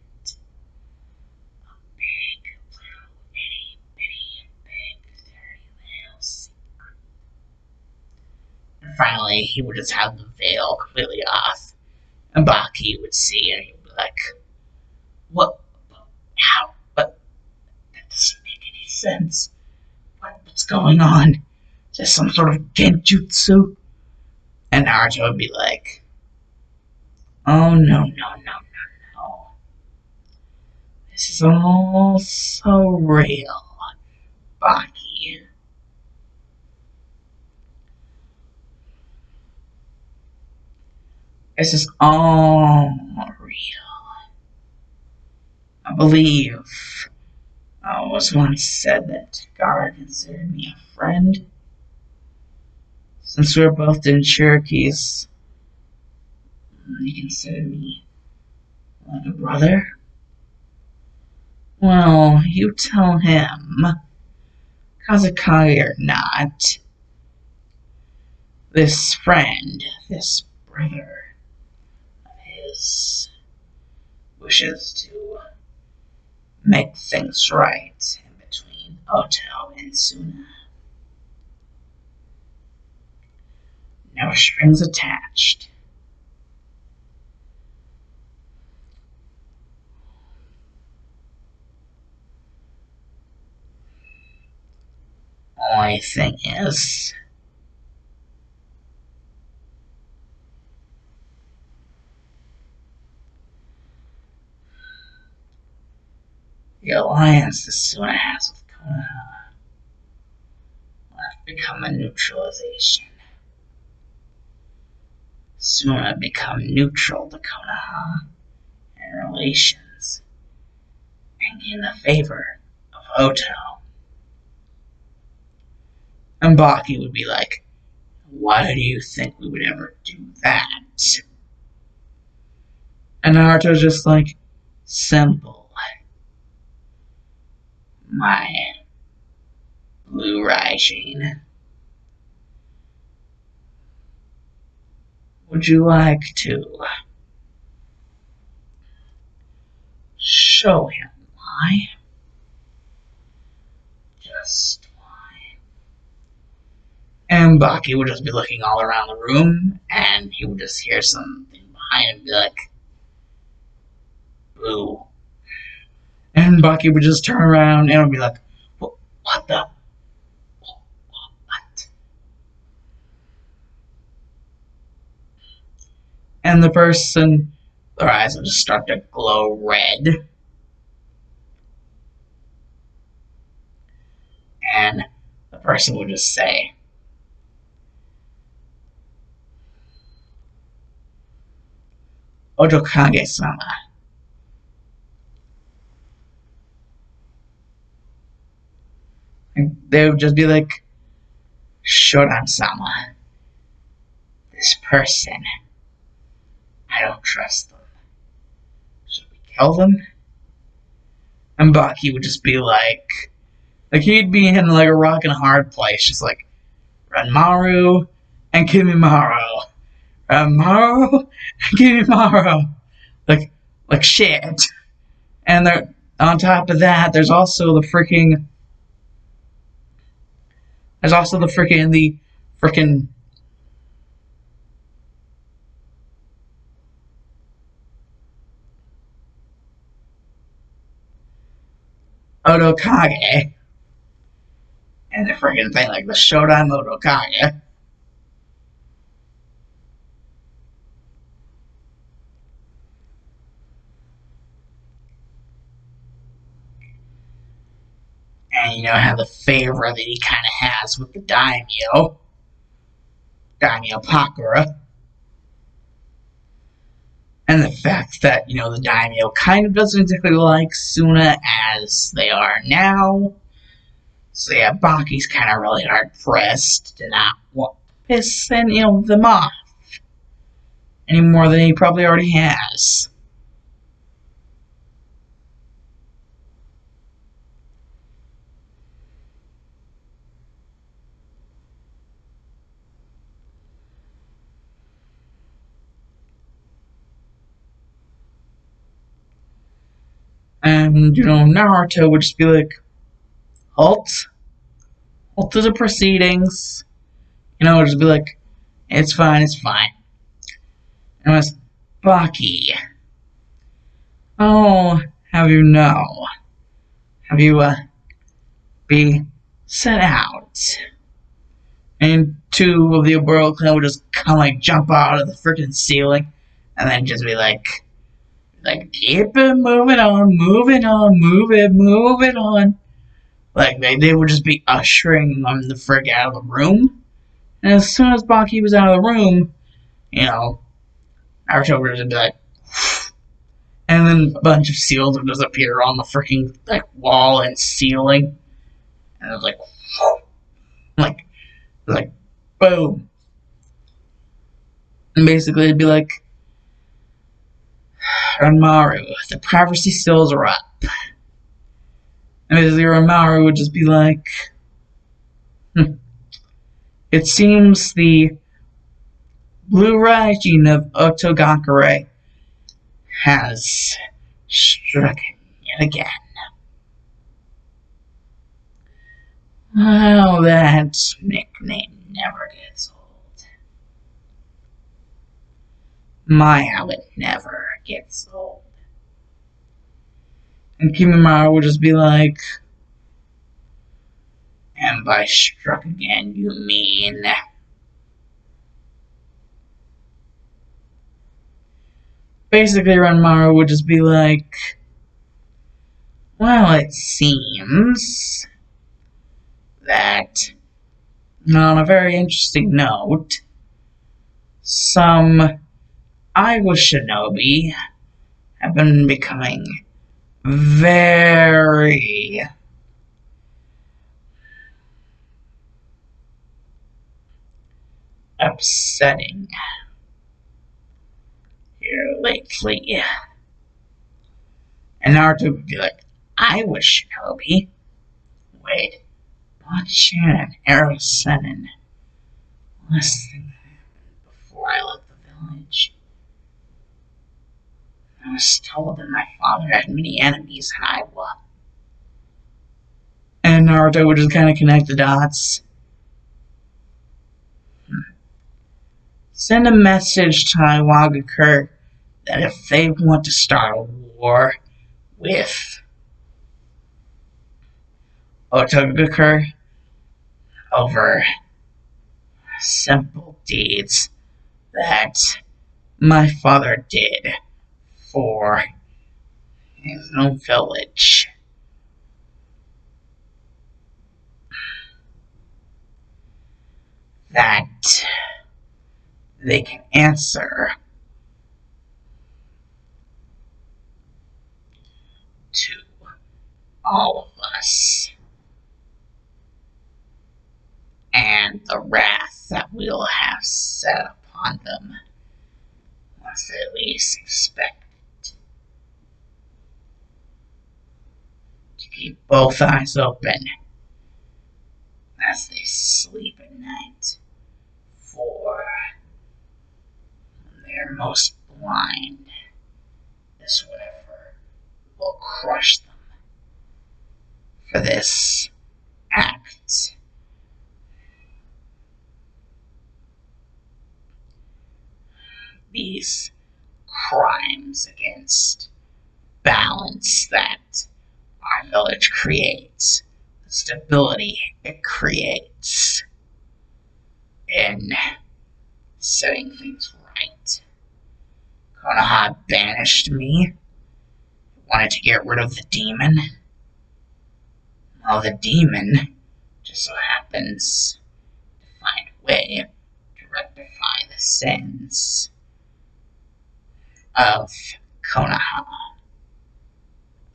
A big little itty bitty big dirty little secret." And finally, he would just have the veil completely off. And Baki would see and he'd be like, "What? How? But that doesn't make any sense. What's going on? Is this some sort of genjutsu?" And Naruto would be like, "Oh, no, no, no, no, no. This is all so real, Baki. This is all real. I believe I was once said that Gara considered me a friend. Since we were both in Cherokees, he considered me like a brother. Well, you tell him, Kazakage or not, this friend, this brother of his, wishes to make things right in between Otto and Suna. No strings attached. Only thing is, The alliance that Suna has with Konoha will have become a neutralization. Suna become neutral to Konoha and relations and gain the favor of Oto. And Baki would be like, why do you think we would ever do that? And Naruto's just like, simple. My blue Raijin. Would you like to show him why? Just why? And Baki would just be looking all around the room, and he would just hear something behind him be like, boo. And Baki would just turn around and would be like, what the? What? And the person, their eyes would just start to glow red. And the person would just say, Ottokage-sama. And they would just be like, Shodan-sama. This person, I don't trust them. Should we kill them? And Baki would just be like he'd be in like a rock and a hard place, just like Ranmaru and Kimimaro. Ranmaru and Kimimaro. Like shit. And there, on top of that, there's also the freaking Ottokage. And the freaking thing like the Shodime Ottokage. And you know how the favor that he kind of has with the Daimyo Pakura. And the fact that, you know, the Daimyo kind of doesn't exactly like Suna as they are now. So yeah, Baki's kind of really hard pressed to not want to piss them off any more than he probably already has. And, Naruto would just be like, halt to the proceedings. Just be like, it's fine. And it was, Baki, oh, have you be set out? And two of the Oboro clan would just kind of like jump out of the freaking ceiling and then just be like keep it moving on. Like they would just be ushering them the frick out of the room. And as soon as Baki was out of the room, Naruto would just be like, and then a bunch of seals would just appear on the freaking wall and ceiling, and it was like boom. And basically it'd be like, Ranmaru, the privacy seals are up. And basically Ranmaru would just be like, it seems the blue Raijin of Ottokage has struck yet again. Well, that nickname never gets old. How it never gets old. And Kimimaro would just be like, and by struck again, you mean... Basically, Ranmaru would just be like, Well, it seems that, on a very interesting note, some Iowa shinobi have been becoming very upsetting here lately. And Naruto would be like, Iowa shinobi? Wait, bloodshed and arrow sudden. Last thing that happened before I left the village. I was told that my father had many enemies in Iowa. And Naruto would just kind of connect the dots. Send a message to Iwagakure that if they want to start a war with ottokage over simple deeds that my father did for his own village, that they can answer to all of us and the wrath that we'll have set upon them once they least expect it. To keep both eyes open as they sleep at night, for when they are most blind is whatever will crush them. For this act, these crimes against balance that our village creates, the stability it creates in setting things right. Konoha banished me, wanted to get rid of the demon. Well, the demon just so happens to find a way to rectify the sins of Konoha.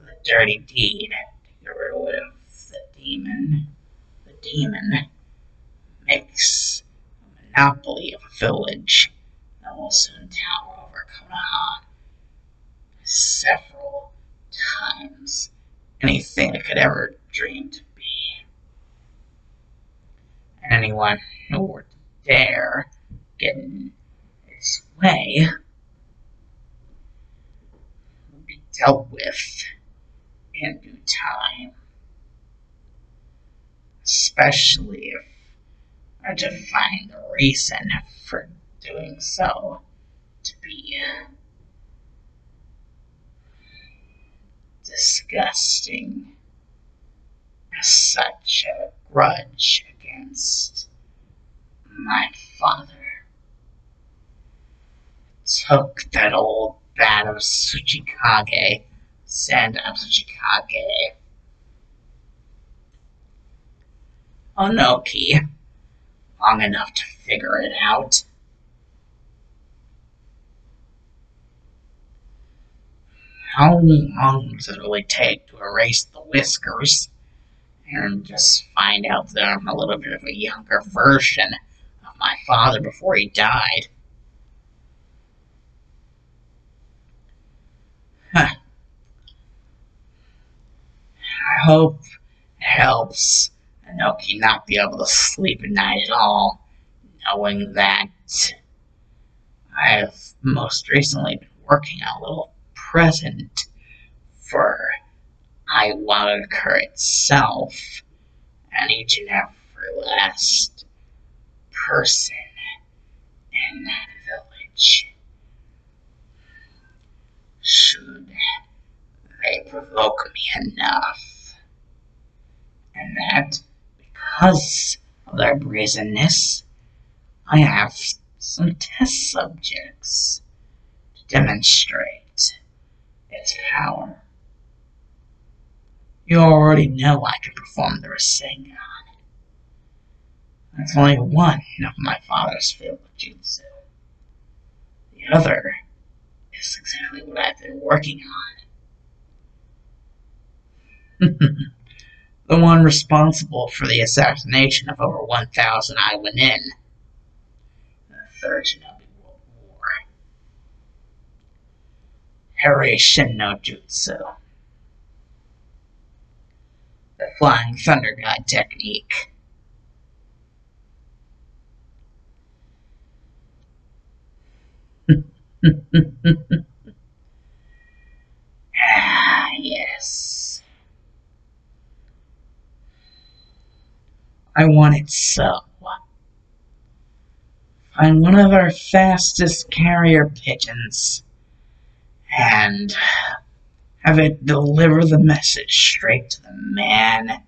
The dirty deed to get rid of the demon. The demon makes a monopoly of a village that will soon tower over Konoha several times anything it could ever dream to be. And anyone who were to dare get in its way would be dealt with in due time. Especially if I to find the reason for doing so to be disgusting as such a grudge against my father. Took that old bat of Tsuchikage, sand of Tsuchikage, Onoki, long enough to figure it out. How long does it really take to erase the whiskers and just find out that I'm a little bit of a younger version of my father before he died? Huh. I hope it helps Anoki not be able to sleep at night at all, knowing that I've most recently been working on a little present for Iwagakure itself and each and every last person in that village. Should they provoke me enough, and that because of their brazenness, I have some test subjects to demonstrate its power. You already know I can perform the Rasengan. That's only one of my father's favorite jutsu. The other is exactly what I've been working on. The one responsible for the assassination of over 1,000 Iwanin. The Third Shinobi World War. Hareishin no Jutsu. The Flying Thunder God technique. Ah, yes. I want it so. Find one of our fastest carrier pigeons and have it deliver the message straight to the man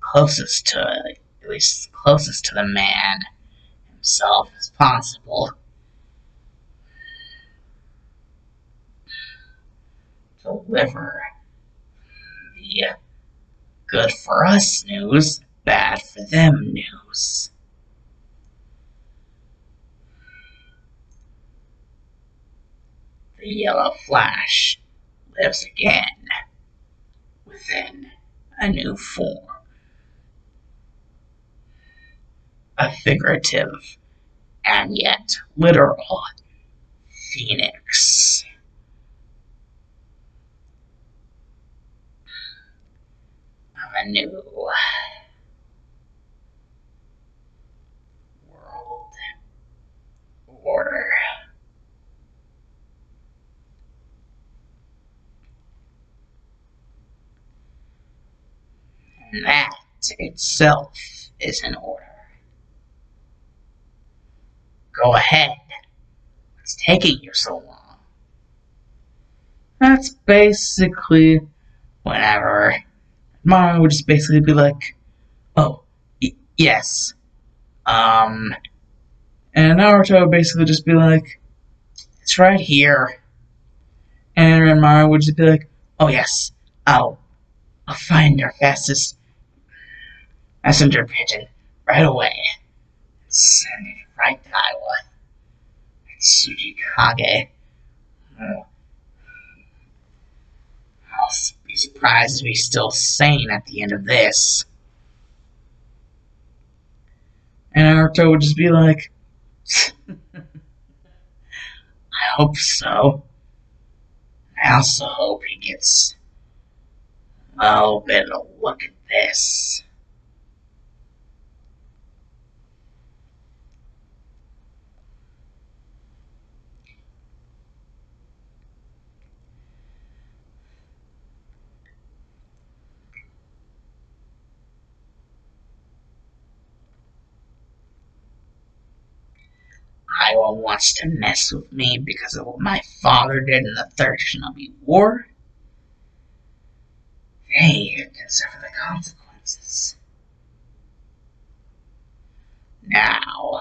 closest to, at least closest to the man himself as possible. Deliver the good for us news, bad for them news. The yellow flash lives again within a new form. A figurative and yet literal phoenix. Of a new world order. And that itself is an order. Go ahead. What's taking you so long? That's basically whenever Mario would just basically be like, oh, yes. And Naruto would basically just be like, it's right here. And Mario would just be like, oh yes, I'll find your fastest messenger pigeon right away. And send it right to Iowa. Tsujikage. Oh, I'll be surprised if he's still sane at the end of this. And Naruto would just be like, I hope so. I also hope he gets a little bit of a look at this. Iowa wants to mess with me because of what my father did in the Third Shinobi War. They can suffer the consequences. Now,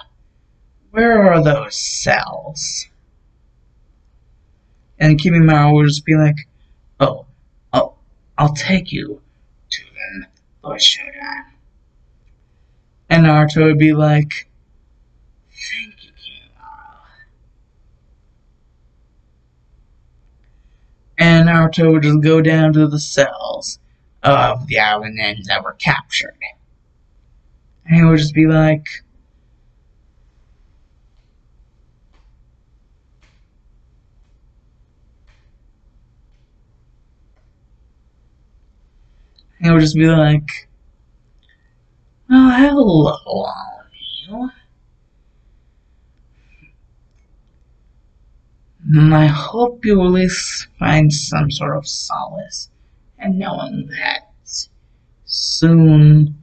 where are those cells? And Kimimaro would just be like, oh, I'll take you to them, Lord Shodan. And Naruto would be like, thank you, Kimimaro. And Naruto would just go down to the cells of the Iwanin that were captured. And he would just be like, oh, hello, all of you. I hope you will at least find some sort of solace in knowing that soon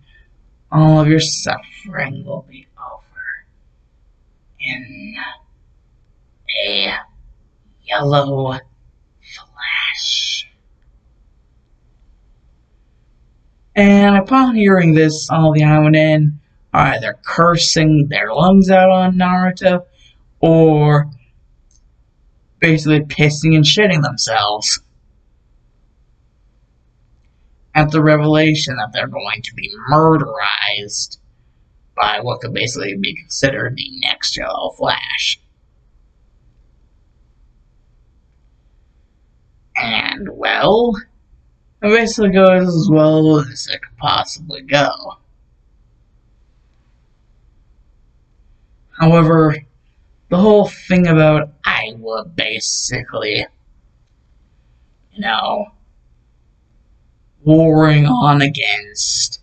all of your suffering will be over in a yellow flash. And upon hearing this, all the Iwanin are either cursing their lungs out on Naruto or basically pissing and shitting themselves. at the revelation that they're going to be murderized by what could basically be considered the next Yellow Flash. And, well, it basically goes as well as it could possibly go. However, the whole thing about Iowa basically, warring on against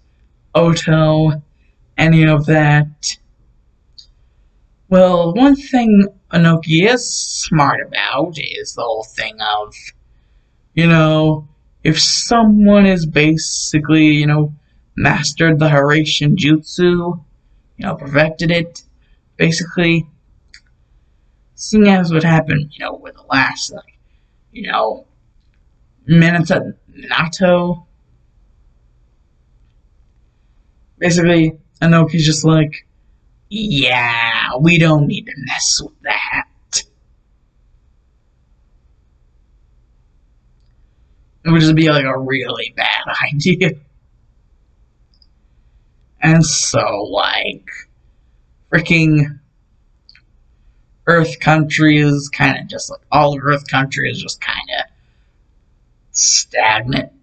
Otto, any of that. Well, one thing Inoki is smart about is the whole thing of, if someone is basically, mastered the Haraishin Jutsu, perfected it, basically, seeing as what happened, with the last, Minato, basically, Inoki's just like, yeah, we don't need to mess with that. It would just be like a really bad idea. And so, freaking Earth country is kind of just like, all of Earth country is just kind of stagnant.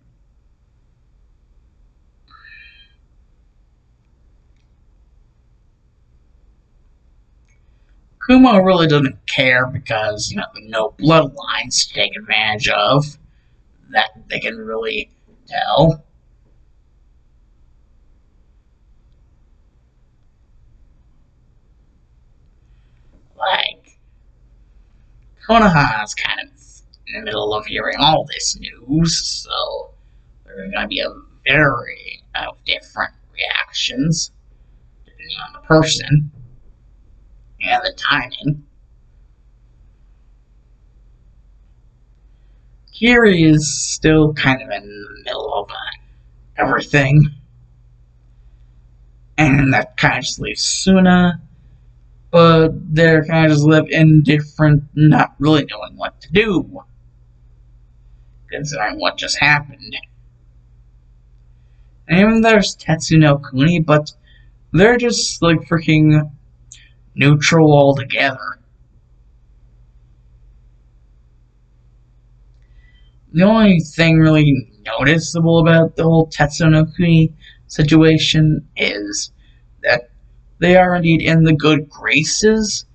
Kumo really doesn't care because, no bloodlines to take advantage of that they can really tell. Konoha's kind of in the middle of hearing all this news, so there are going to be a very different reactions depending on the person and the timing. Kiri is still kind of in the middle of everything, and that kind of just leaves Suna, but they're kind of just live indifferent, not really knowing what to do, considering what just happened. And even there's Tetsuno Kuni, but they're just like freaking neutral altogether. The only thing really noticeable about the whole Tetsuno Kuni situation is that they are indeed in the good graces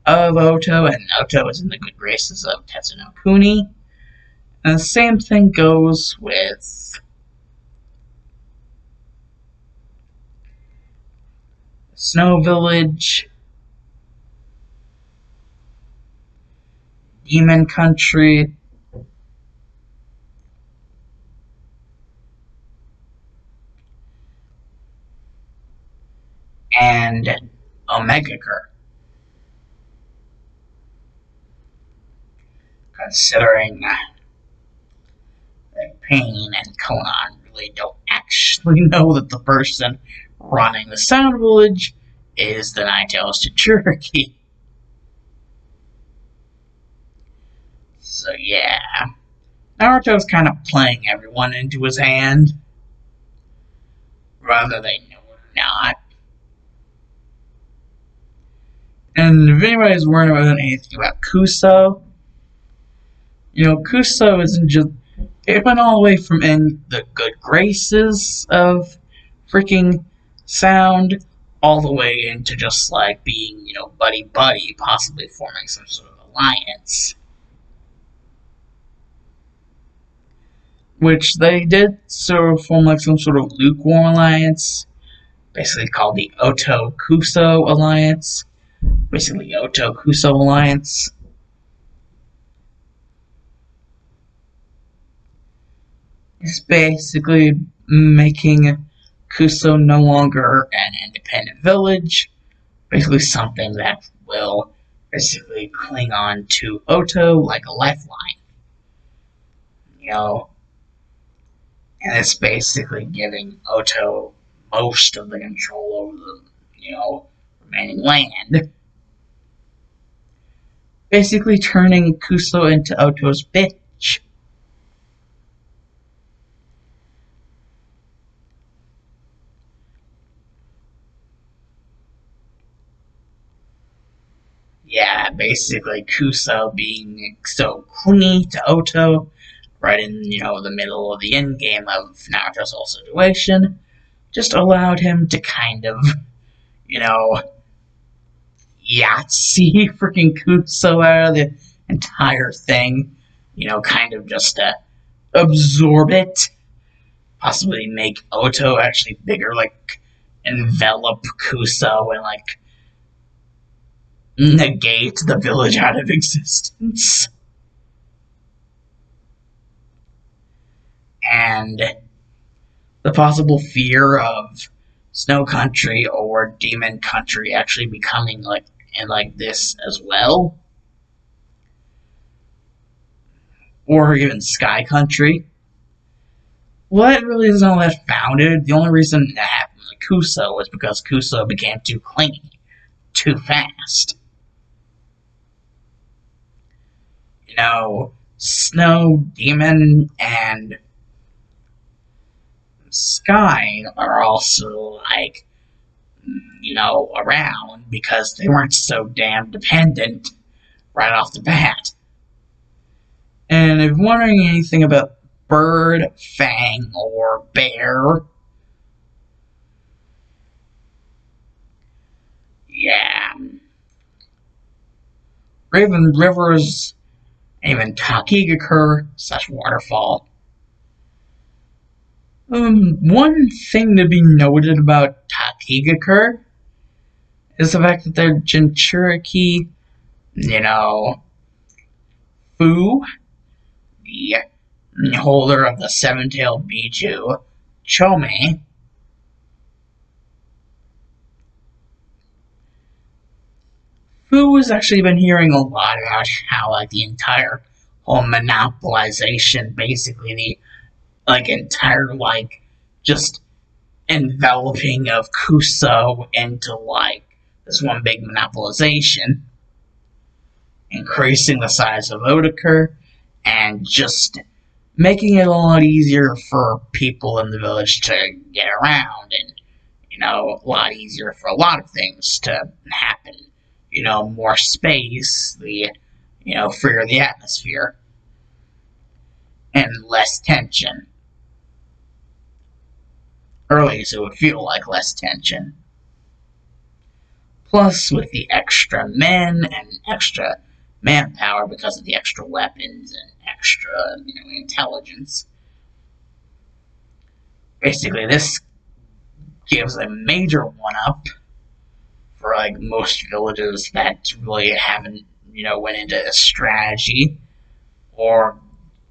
of Oto, and Oto is in the good graces of Tetsuno Kuni. And the same thing goes with Snow Village, Demon Country, and Omega Girl. Considering that Pain and Konan really don't actually know that the person running the Sound Village is the Nine-Tails Jinchuriki. So yeah, Naruto's kind of playing everyone into his hand, whether they know it or not. And if anybody's worried about anything about Kuso, Kuso isn't just, it went all the way from in the good graces of freaking Sound all the way into just like being, buddy-buddy, possibly forming some sort of alliance. Which they did sort of form like some sort of lukewarm alliance, basically called the Oto-Kuso Alliance. Basically, Oto-Kuso Alliance. It's basically making Kuso no longer an independent village, basically something that will basically cling on to Oto like a lifeline. And it's basically giving Oto most of the control over the, remaining land. Basically turning Kuso into Oto's bitch. yeah, basically Kuso being so clingy to Oto, right in, the middle of the end game of Naruto's whole situation, just allowed him to kind of, you know, Yahtzee freaking Kuso out of the entire thing, kind of just absorb it, possibly make Oto actually bigger, like envelop Kuso and like negate the village out of existence. And the possible fear of Snow Country or Demon Country actually becoming like this as well, or even Sky Country. Well, that really isn't all that founded. The only reason that happened with Kuso was because Kuso became too clingy, too fast. Snow, Demon, and Sky are also around because they weren't so damn dependent right off the bat. And if you're wondering anything about Bird, Fang, or Bear, yeah, Raven Rivers, even Takigakure / Waterfall. One thing to be noted about Takigakure is the fact that their Jinchuriki, Fu, the holder of the seven-tailed Biju, Chome, Fu has actually been hearing a lot about how the entire whole monopolization, basically the entire just enveloping of Kuso into this one big monopolization, increasing the size of Otakure, and just making it a lot easier for people in the village to get around, and a lot easier for a lot of things to happen. More space, the freer the atmosphere, and less tension. Or at least it would feel like less tension. Plus, with the extra men and extra manpower because of the extra weapons and extra, intelligence. Basically, this gives a major one-up for most villages that really haven't, went into a strategy or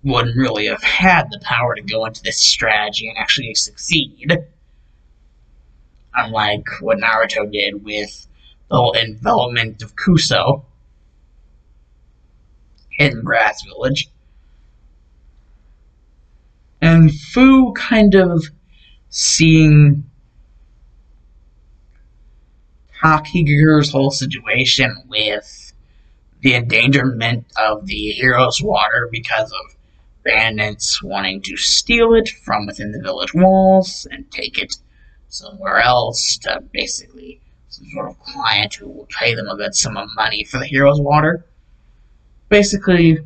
wouldn't really have had the power to go into this strategy and actually succeed. Unlike what Naruto did with the whole envelopment of Kuso, Hidden Grass Village. And Fu kind of seeing Takigakure's whole situation with the endangerment of the hero's water because of bandits wanting to steal it from within the village walls and take it somewhere else to basically some sort of client who will pay them a good sum of money for the hero's water. Basically,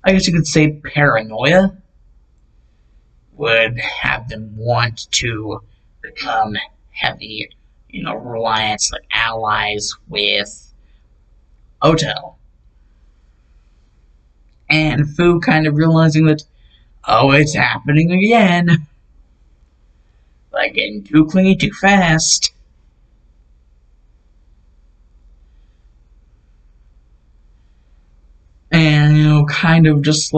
I guess you could say paranoia would have them want to become heavy, reliance, allies with Oto. And Fu kind of realizing that, it's happening again. Getting too clingy too fast. And, kind of just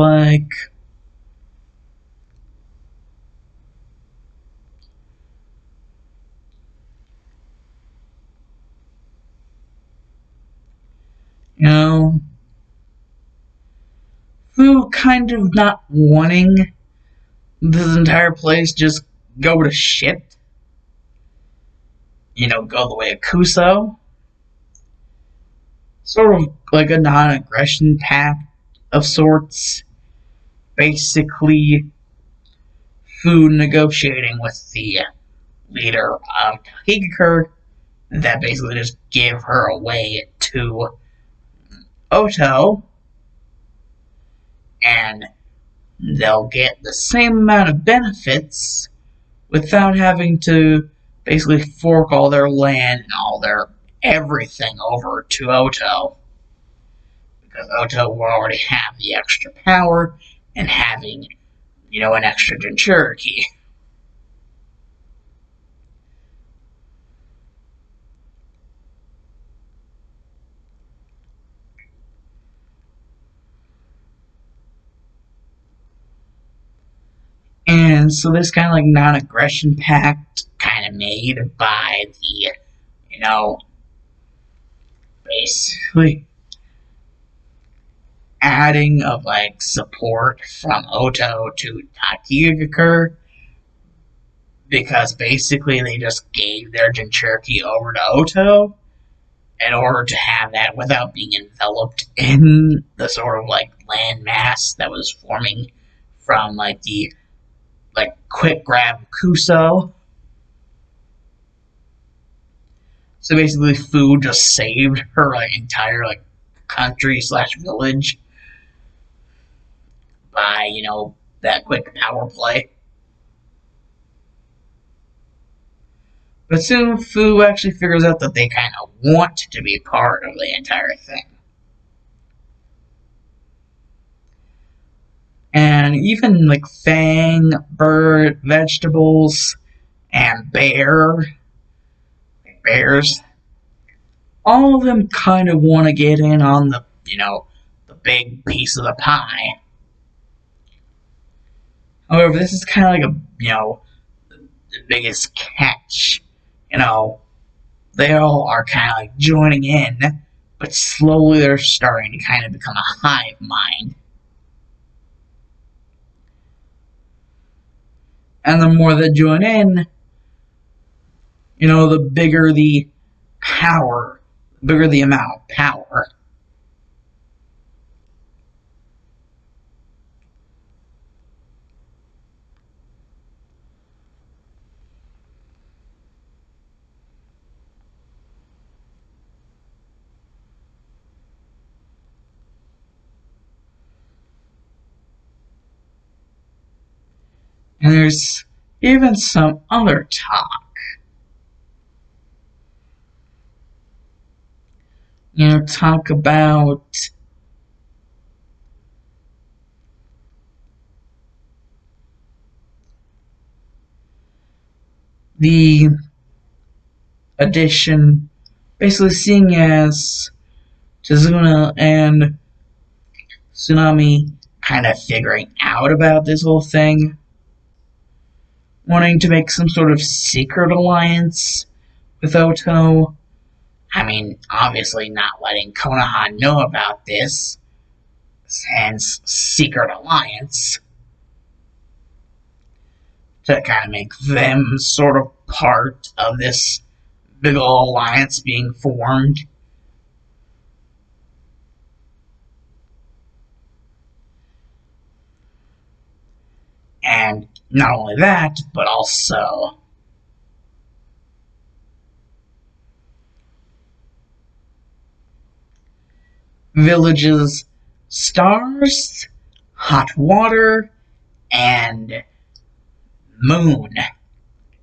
Fu kind of not wanting this entire place just go to shit. Go the way of Kuso. Sort of like a non-aggression pact of sorts. Basically, Fu negotiating with the leader of Takigakure that basically just give her away to Oto, and they'll get the same amount of benefits without having to basically fork all their land and all their everything over to Oto. Because Oto will already have the extra power and having, an extra Jinchuriki. And so this kind of like non-aggression pact kind of made by the, basically adding of like support from Oto to Takigakur, because basically they just gave their Jinchuriki over to Oto in order to have that without being enveloped in the sort of like landmass that was forming from like the like quick grab Kuso. So basically, food just saved her like entire like country slash village by that quick power play. But soon, Fu actually figures out that they kind of want to be part of the entire thing. And even like Fang, bird, vegetables, and bears, all of them kind of want to get in on the big piece of the pie. However, this is kind of like the biggest catch. They all are kind of like joining in, but slowly they're starting to kind of become a hive mind. And the more they join in, the bigger the power, the bigger the amount of power. And there's even some other talk. Talk about the addition, basically seeing as Tazuna and Tsunami kind of figuring out about this whole thing, wanting to make some sort of secret alliance with Oto. I mean, obviously not letting Konoha know about this, hence secret alliance, to kind of make them sort of part of this big old alliance being formed. And not only that, but also villages, stars, hot water, and moon.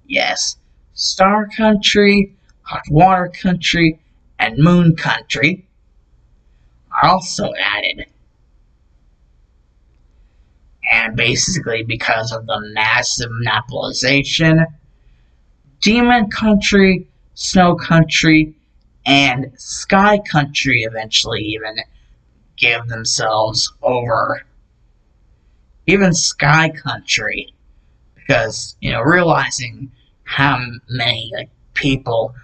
Yes, star country, hot water country, and moon country are also added. And basically, because of the massive monopolization, Demon Country, Snow Country, and Sky Country eventually even give themselves over. Even Sky Country, because realizing how many people,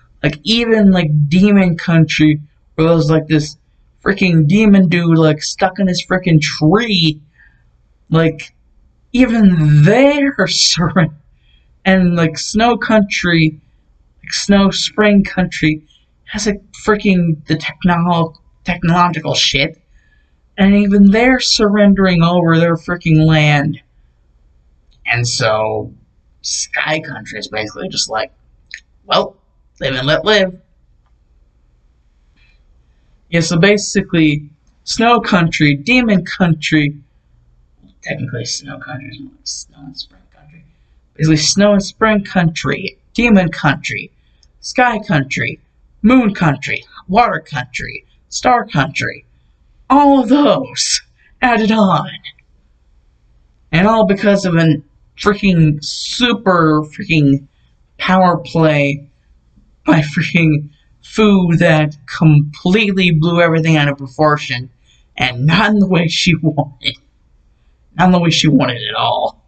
even Demon Country, where there's this freaking demon dude stuck in his freaking tree, even there, and Snow Country, Snow Spring Country, has freaking the technological shit, and even they're surrendering over their freaking land. And so Sky Country is basically just well, live and let live. Yeah, so basically Snow Country, Demon Country. Technically, Snow Country is more like Snow and Spring Country. Basically, Snow and Spring Country, Demon Country, Sky Country, Moon Country, Water Country, Star Country. All of those added on. And all because of a super power play by Fu that completely blew everything out of proportion, and not in the way she wanted. Not in the way she wanted at all.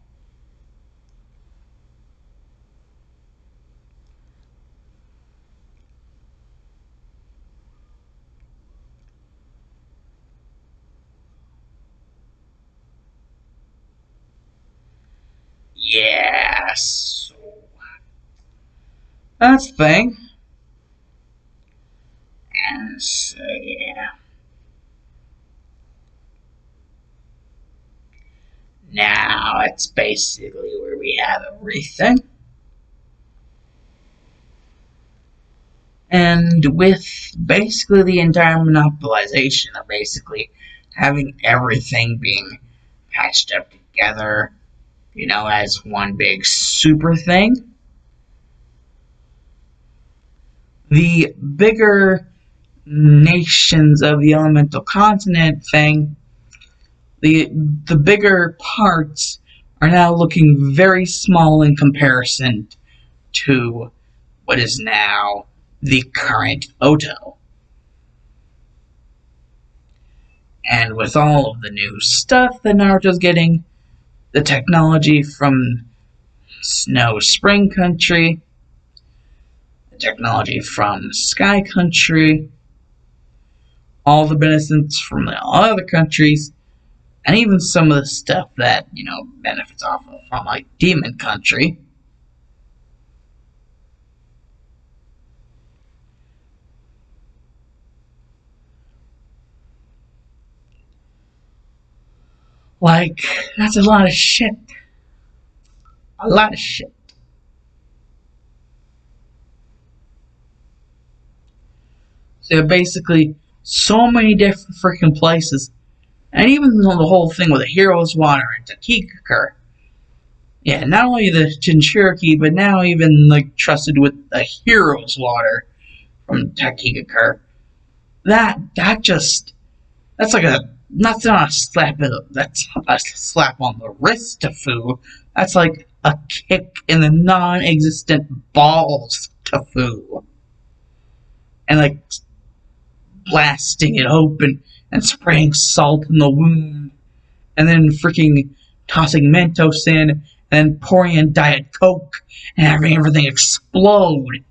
Yes. That's the thing. And so, yeah. Now it's basically where we have everything. And with basically the entire monopolization of basically having everything being patched up together, as one big super thing, the bigger nations of the elemental continent thing, the bigger parts are now looking very small in comparison to what is now the current Oto. And with all of the new stuff that Naruto's getting, the technology from Snow Spring Country, the technology from Sky Country, all the benefits from the other countries, and even some of the stuff that, benefits off of from, like, Demon Country. Like, that's a lot of shit. A lot of shit. So basically, so many different freaking places. And even the whole thing with the Hero's Water and Takikakure. Yeah, not only the Jinchuriki, but now even, like, trusted with the Hero's Water from Takikakure. That's like that's not a slap, that's a slap on the wrist to Fu. That's like a kick in the non-existent balls to Fu. And, like, blasting it open and spraying salt in the wound, and then freaking tossing Mentos in, and then pouring in Diet Coke and having everything explode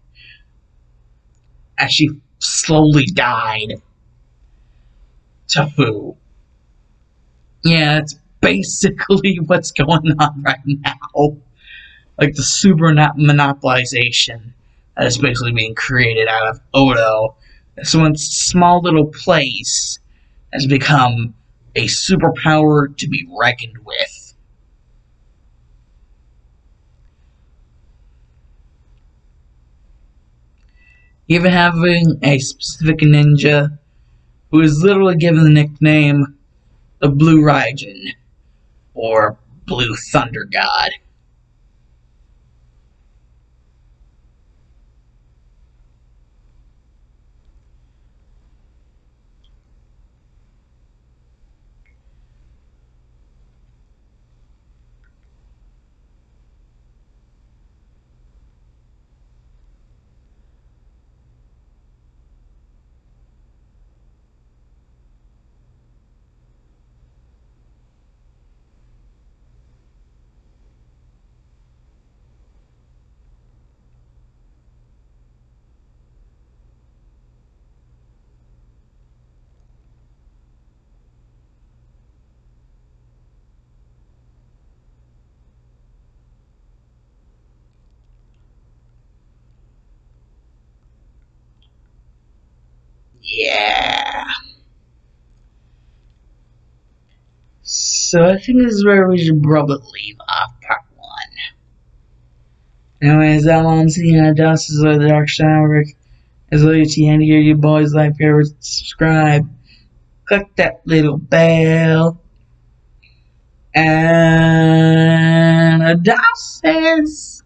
as she slowly died to Fu. Yeah, that's basically what's going on right now. Like, the super monopolization that is basically being created out of Oto. This one small little place has become a superpower to be reckoned with. Even having a specific ninja who is literally given the nickname the Blue Raijin, or Blue Thunder God. Yeah. So I think this is where we should probably leave off part 1. Anyways, that long seeing dust is the Dark Shadow Rick. As well as you end here, you boys like, favorite, subscribe. click that little bell. And a dot says